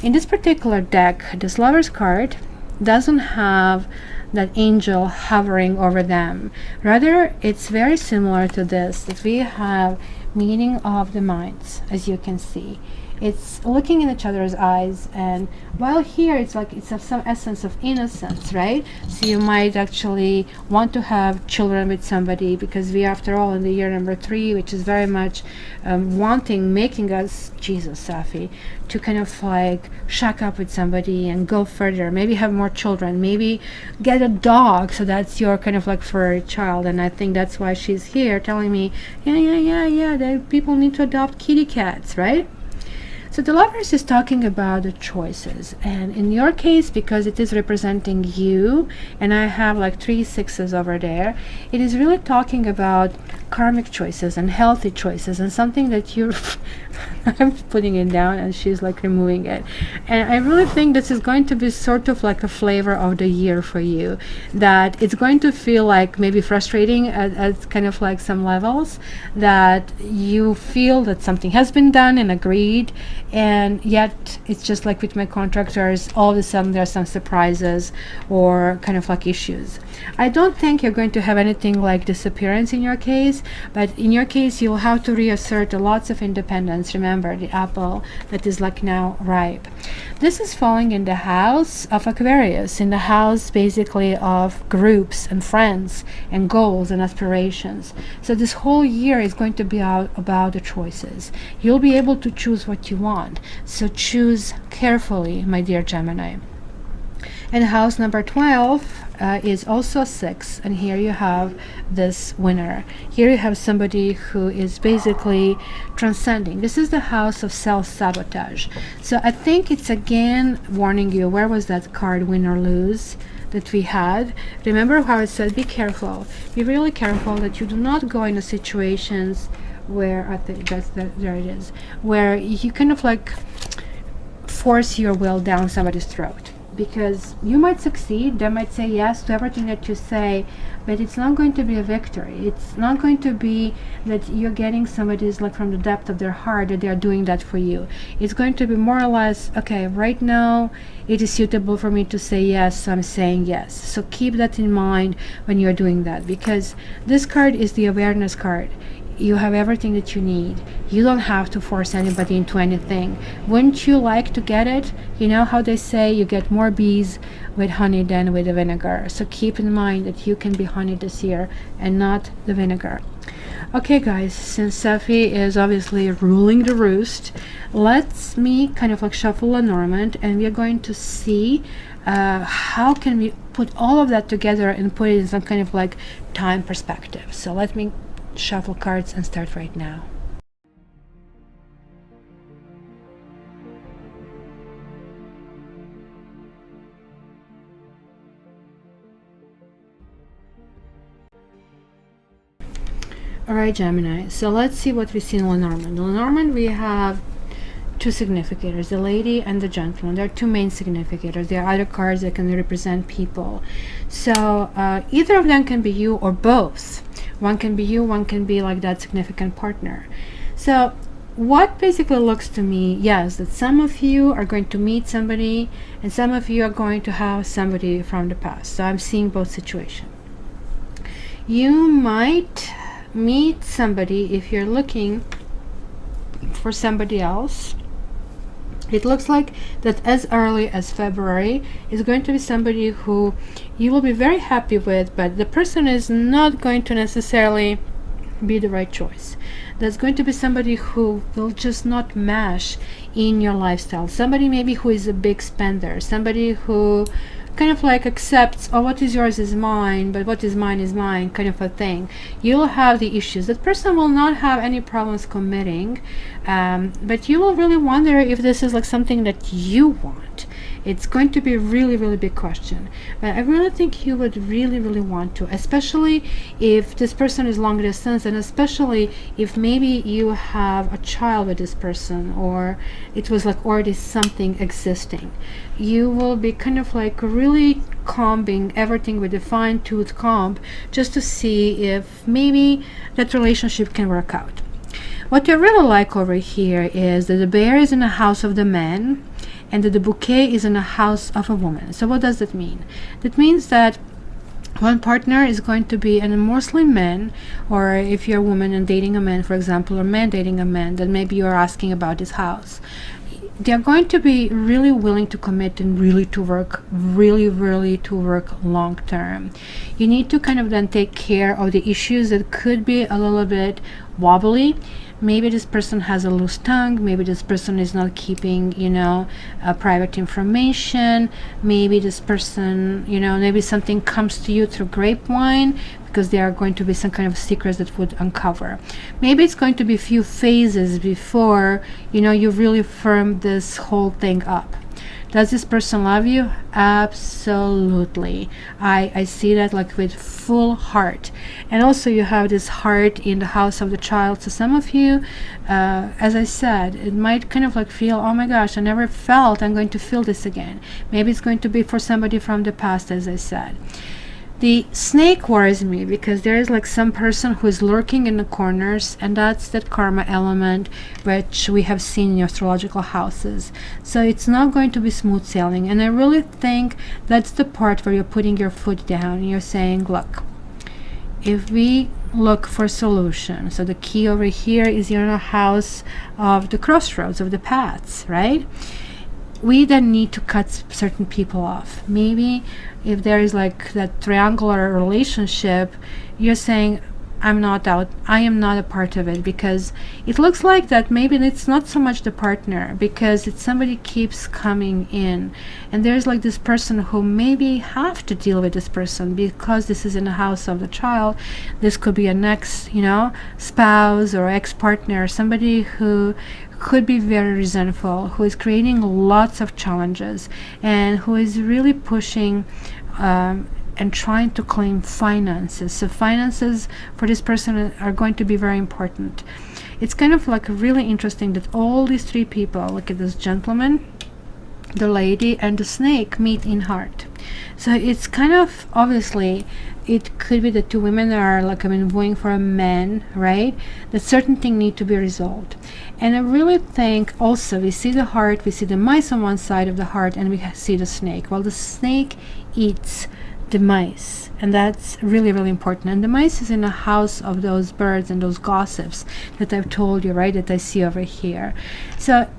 In this particular deck, this Lovers card doesn't have that angel hovering over them. Rather, it's very similar to this, that we have meeting of the minds, as you can see. It's looking in each other's eyes, and while here it's like it's some essence of innocence, right? So you might actually want to have children with somebody, because we, after all, in the year number 3, which is very much making us, Jesus, Safi, to kind of like shack up with somebody and go further, maybe have more children, maybe get a dog, so that's your kind of like furry child. And I think that's why she's here telling me, yeah, that people need to adopt kitty cats, right? So the Lovers is talking about the choices, and in your case, because it is representing you, and I have like 3 sixes over there, it is really talking about karmic choices and healthy choices, and something that you're I'm putting it down and she's like removing it. And I really think this is going to be sort of like a flavor of the year for you, that it's going to feel like maybe frustrating at kind of like some levels, that you feel that something has been done and agreed, and yet it's just like with my contractors, all of a sudden there are some surprises or kind of like issues. I don't think you're going to have anything like disappearance in your case, but in your case you'll have to reassert lots of independence. Remember, the apple that is like now ripe. This is falling in the house of Aquarius, in the house basically of groups and friends and goals and aspirations. So this whole year is going to be about the choices. You'll be able to choose what you want. So choose carefully, my dear Gemini. And house number 12 is also 6, and here you have this winner. Here you have somebody who is basically transcending. This is the house of self-sabotage. So I think it's again warning you. Where was that card, win or lose, that we had? Remember how I said be careful, be really careful that you do not go into situations where, I think there it is, where you kind of like force your will down somebody's throat. Because you might succeed, they might say yes to everything that you say, but it's not going to be a victory. It's not going to be that you're getting somebody's like from the depth of their heart that they are doing that for you. It's going to be more or less, okay, right now it is suitable for me to say yes, so I'm saying yes. So keep that in mind when you're doing that, because this card is the awareness card. You have everything that you need. You don't have to force anybody into anything. Wouldn't you like to get it? You know how they say you get more bees with honey than with the vinegar. So keep in mind that you can be honey this year and not the vinegar. Okay guys, since Safi is obviously ruling the roost, let's me kind of like shuffle Lenormand, and we are going to see how can we put all of that together and put it in some kind of like time perspective. So let me shuffle cards and start right now. Alright Gemini, so let's see what we see in Lenormand. Lenormand, we have 2 significators, the lady and the gentleman. There are 2 main significators. There are other cards that can represent people. So either of them can be you or both. One can be you, one can be like that significant partner. So what basically looks to me, yes, that some of you are going to meet somebody and some of you are going to have somebody from the past. So I'm seeing both situations. You might meet somebody if you're looking for somebody else. It looks like that as early as February is going to be somebody who you will be very happy with, but the person is not going to necessarily be the right choice. There's going to be somebody who will just not mesh in your lifestyle. Somebody maybe who is a big spender. Somebody who kind of like accepts, oh, what is yours is mine, but what is mine, kind of a thing. You'll have the issues. That person will not have any problems committing, but you will really wonder if this is like something that you want. It's going to be a really, really big question. But I really think you would really, really want to, especially if this person is long distance, and especially if maybe you have a child with this person, or it was like already something existing. You will be kind of like really combing everything with a fine-tooth comb just to see if maybe that relationship can work out. What I really like over here is that the bear is in the house of the man and that the bouquet is in the house of a woman. So what does that mean? That means that one partner is going to be an Muslim man, or if you're a woman and dating a man, for example, or man dating a man, then maybe you're asking about his house. They're going to be really willing to commit and really to work long term. You need to kind of then take care of the issues that could be a little bit wobbly, Maybe this person has a loose tongue. Maybe this person is not keeping, private information. Maybe this person, maybe something comes to you through grapevine, because there are going to be some kind of secrets that would uncover. Maybe it's going to be a few phases before, you really firm this whole thing up. Does this person love you? Absolutely. I see that like with full heart. And also you have this heart in the house of the child. So some of you, as I said, it might kind of like feel, oh my gosh, I never felt I'm going to feel this again. Maybe it's going to be for somebody from the past, as I said. The snake worries me because there is like some person who is lurking in the corners, and that's that karma element which we have seen in astrological houses. So it's not going to be smooth sailing, and I really think that's the part where you're putting your foot down and you're saying, look, if we look for solution, so the key over here is you're in a house of the crossroads of the paths, right? We then need to cut certain people off. Maybe if there is like that triangular relationship, you're saying, I am not a part of it, because it looks like that maybe it's not so much the partner, because it's somebody keeps coming in, and there's like this person who maybe have to deal with this person because this is in the house of the child. This could be an ex, spouse or ex-partner, somebody who could be very resentful, who is creating lots of challenges, and who is really pushing and trying to claim finances. So finances for this person are going to be very important. It's kind of like really interesting that all these three people, look at this gentleman, the lady, and the snake, meet in heart. So it's kind of, obviously it could be that two women are like, wooing for a man, right? That certain things need to be resolved. And I really think also we see the heart, we see the mice on one side of the heart, and we see the snake. Well, the snake eats the mice, and that's really, really important. And the mice is in a house of those birds and those gossips that I've told you, right, that I see over here. So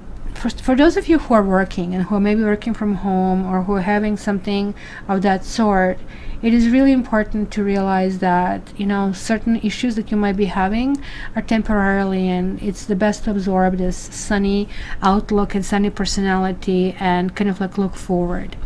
for those of you who are working and who are maybe working from home, or who are having something of that sort, it is really important to realize that certain issues that you might be having are temporarily, and it's the best to absorb this sunny outlook and sunny personality and kind of like look forward.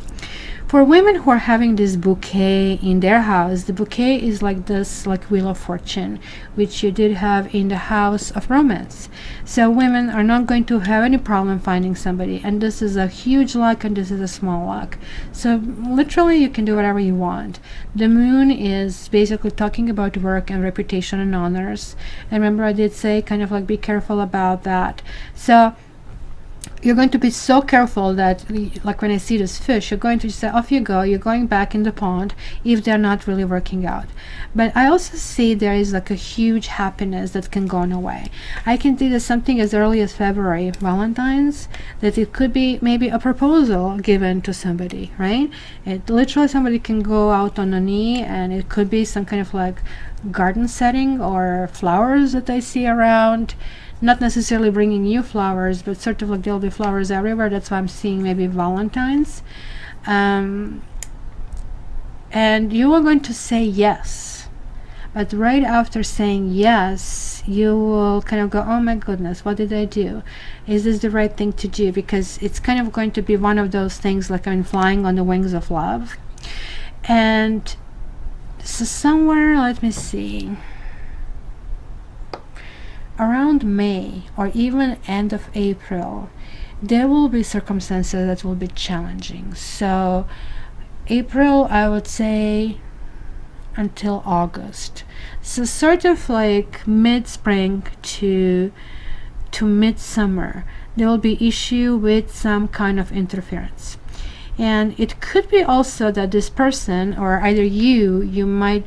For women who are having this bouquet in their house, the bouquet is like this, like Wheel of Fortune, which you did have in the house of romance. So women are not going to have any problem finding somebody, and this is a huge luck and this is a small luck. So literally you can do whatever you want. The moon is basically talking about work and reputation and honors. And remember I did say kind of like be careful about that. So you're going to be so careful that, like when I see this fish, you're going to say, off you go, you're going back in the pond if they're not really working out. But I also see there is like a huge happiness that can go away. I can see there's something as early as February, Valentine's, that it could be maybe a proposal given to somebody, right? It literally, somebody can go out on a knee, and it could be some kind of like garden setting or flowers that I see around. Not necessarily bringing you flowers, but sort of like there'll be flowers everywhere. That's why I'm seeing maybe Valentine's. And you are going to say yes. But right after saying yes, you will kind of go, oh my goodness, what did I do? Is this the right thing to do? Because it's kind of going to be one of those things like flying on the wings of love. And so somewhere, let me see, around May or even end of April, there will be circumstances that will be challenging. So April, I would say, until August. So sort of like mid-spring to midsummer, there will be issue with some kind of interference. And it could be also that this person, or either you may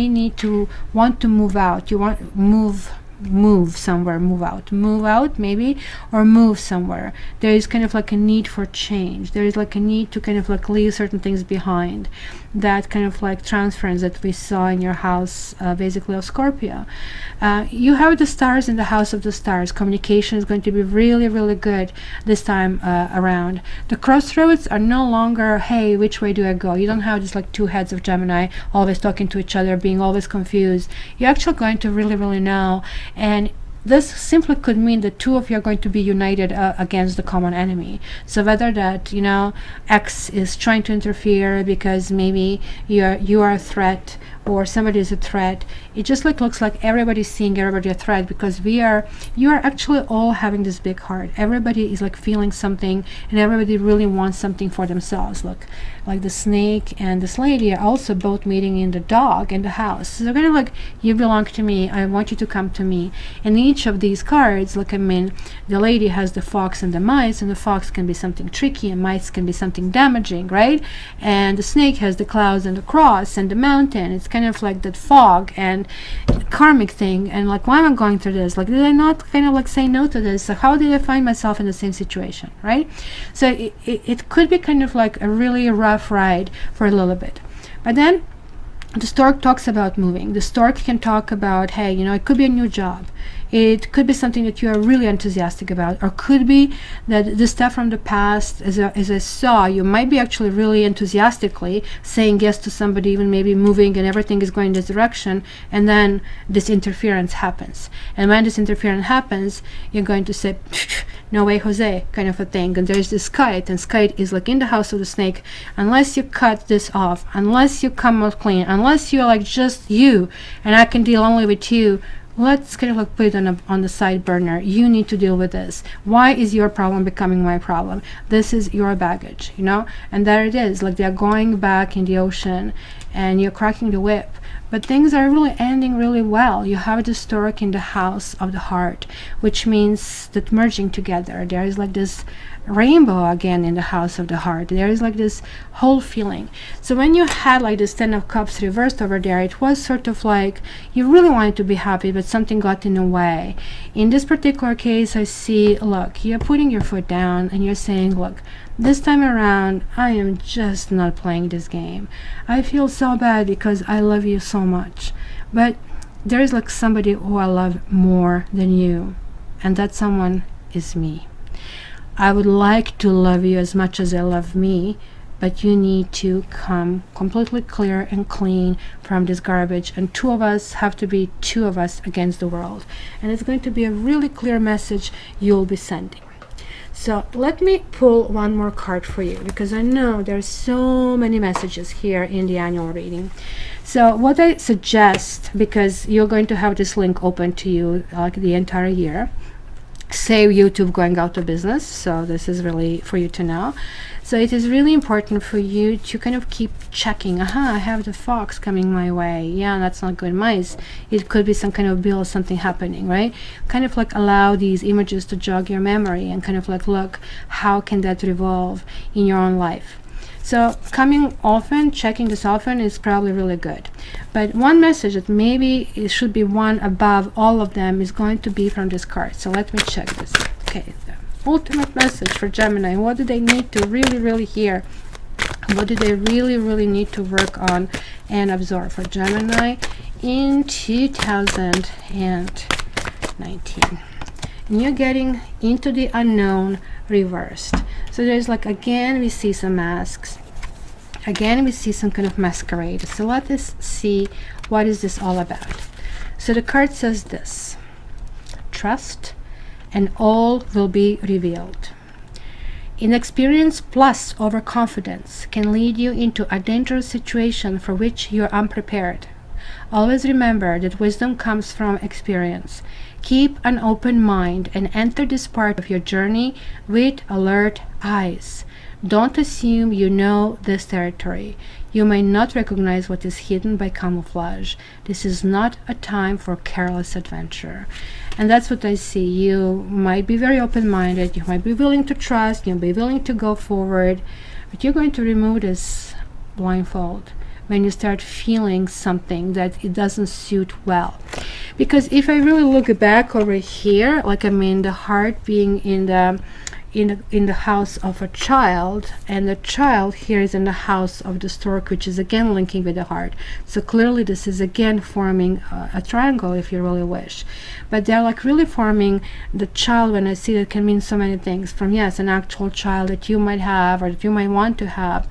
need to want to move out. You want move somewhere, move out maybe, or move somewhere. There is kind of like a need for change. There is like a need to kind of like leave certain things behind. That kind of like transference that we saw in your house, basically of Scorpio. You have the stars in the house of the stars. Communication is going to be really, really good this time around. The crossroads are no longer, hey, which way do I go? You don't have just like two heads of Gemini always talking to each other, being always confused. You're actually going to really, really know. And this simply could mean the two of you are going to be united against the common enemy. So whether that, X is trying to interfere because maybe you are a threat, or somebody is a threat, it just looks like everybody's seeing everybody a threat, because you are actually all having this big heart. Everybody is like feeling something, and everybody really wants something for themselves. Look, like the snake and this lady are also both meeting in the dog in the house. So they're kind of like, you belong to me, I want you to come to me. And each of these cards, like, the lady has the fox and the mice, and the fox can be something tricky, and mice can be something damaging, right? And the snake has the clouds and the cross and the mountain. It's kind of like that fog and karmic thing, and like, why am I going through this? Like, did I not kind of like say no to this? So how did I find myself in the same situation, right? So it could be kind of like a really rough ride for a little bit. But then the stork talks about moving. The stork can talk about, hey, it could be a new job. It could be something that you are really enthusiastic about, or could be that the stuff from the past, as I saw, you might be actually really enthusiastically saying yes to somebody, even maybe moving, and everything is going this direction, and then this interference happens. And when this interference happens, you're going to say, no way, Jose, kind of a thing. And there's this kite, and kite is like in the house of the snake. Unless you cut this off, unless you come out clean, unless you're like just you, and I can deal only with you, let's kind of like put it on the side burner. You need to deal with this. Why is your problem becoming my problem? This is your baggage, and there it is. Like, they're going back in the ocean, and you're cracking the whip. But things are really ending really well. You have the stork in the house of the heart, which means that merging together. There is like this rainbow again in the house of the heart. There is like this whole feeling. So when you had like this 10 of Cups reversed over there, it was sort of like you really wanted to be happy, but something got in the way. In this particular case, I see, look, you're putting your foot down and you're saying, look, this time around, I am just not playing this game. I feel so bad because I love you so much. But there is like somebody who I love more than you, and that someone is me. I would like to love you as much as I love me, but you need to come completely clear and clean from this garbage, and two of us have to be two of us against the world. And it's going to be a really clear message you'll be sending. So let me pull one more card for you, because I know there's so many messages here in the annual reading. So what I suggest, because you're going to have this link open to you like the entire year, save YouTube going out of business, so this is really for you to know. So it is really important for you to kind of keep checking. I have the fox coming my way. Yeah, that's not good. Mice. It could be some kind of bill, something happening, right? Kind of like allow these images to jog your memory, and kind of like look, how can that revolve in your own life? So coming often, checking this often is probably really good. But one message that maybe it should be one above all of them is going to be from this card. So let me check this. Okay, the ultimate message for Gemini. What do they need to really hear? What do they really need to work on and absorb for Gemini in 2019? And you're getting into the unknown reversed. So there's like, again, we see some masks. Again, we see some kind of masquerade. So let us see what is this all about. So the card says this: trust and all will be revealed. Inexperience plus overconfidence can lead you into a dangerous situation for which you're unprepared. Always remember that wisdom comes from experience. Keep an open mind and enter this part of your journey with alert eyes. Don't assume you know this territory. You may not recognize what is hidden by camouflage. This is not a time for careless adventure. And that's what I see. You might be very open-minded. You might be willing to trust. You'll be willing to go forward. But you're going to remove this blindfold when you start feeling something that it doesn't suit well. Because if I really look back over here, like the heart being in the house of a child, and the child here is in the house of the stork, which is again linking with the heart. So clearly this is again forming a triangle if you really wish. But they're like really forming the child. When I see that, can mean so many things, from yes, an actual child that you might have or that you might want to have,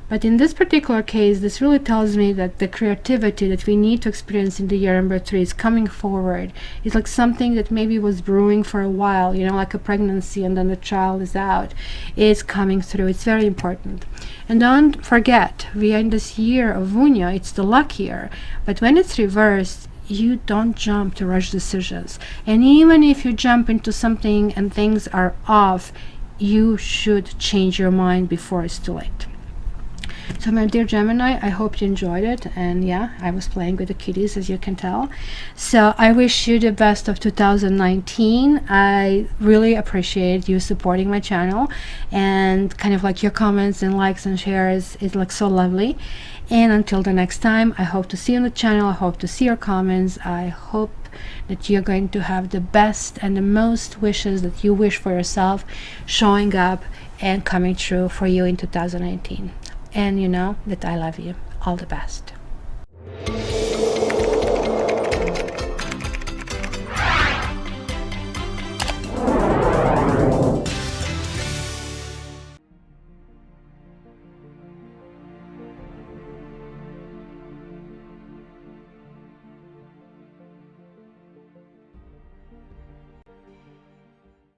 But in this particular case, this really tells me that the creativity that we need to experience in the year number 3 is coming forward. It's like something that maybe was brewing for a while, like a pregnancy, and then the child is out. It's coming through. It's very important. And don't forget, we are in this year of Vunya. It's the luck year. But when it's reversed, you don't jump to rush decisions. And even if you jump into something and things are off, you should change your mind before it's too late. So my dear Gemini, I hope you enjoyed it, and yeah, I was playing with the kitties, as you can tell. So I wish you the best of 2019. I really appreciate you supporting my channel, and kind of like your comments and likes and shares. It looks so lovely. And until the next time, I hope to see you on the channel. I hope to see your comments. I hope that you're going to have the best and the most wishes that you wish for yourself showing up and coming true for you in 2019. And you know that I love you. All the best.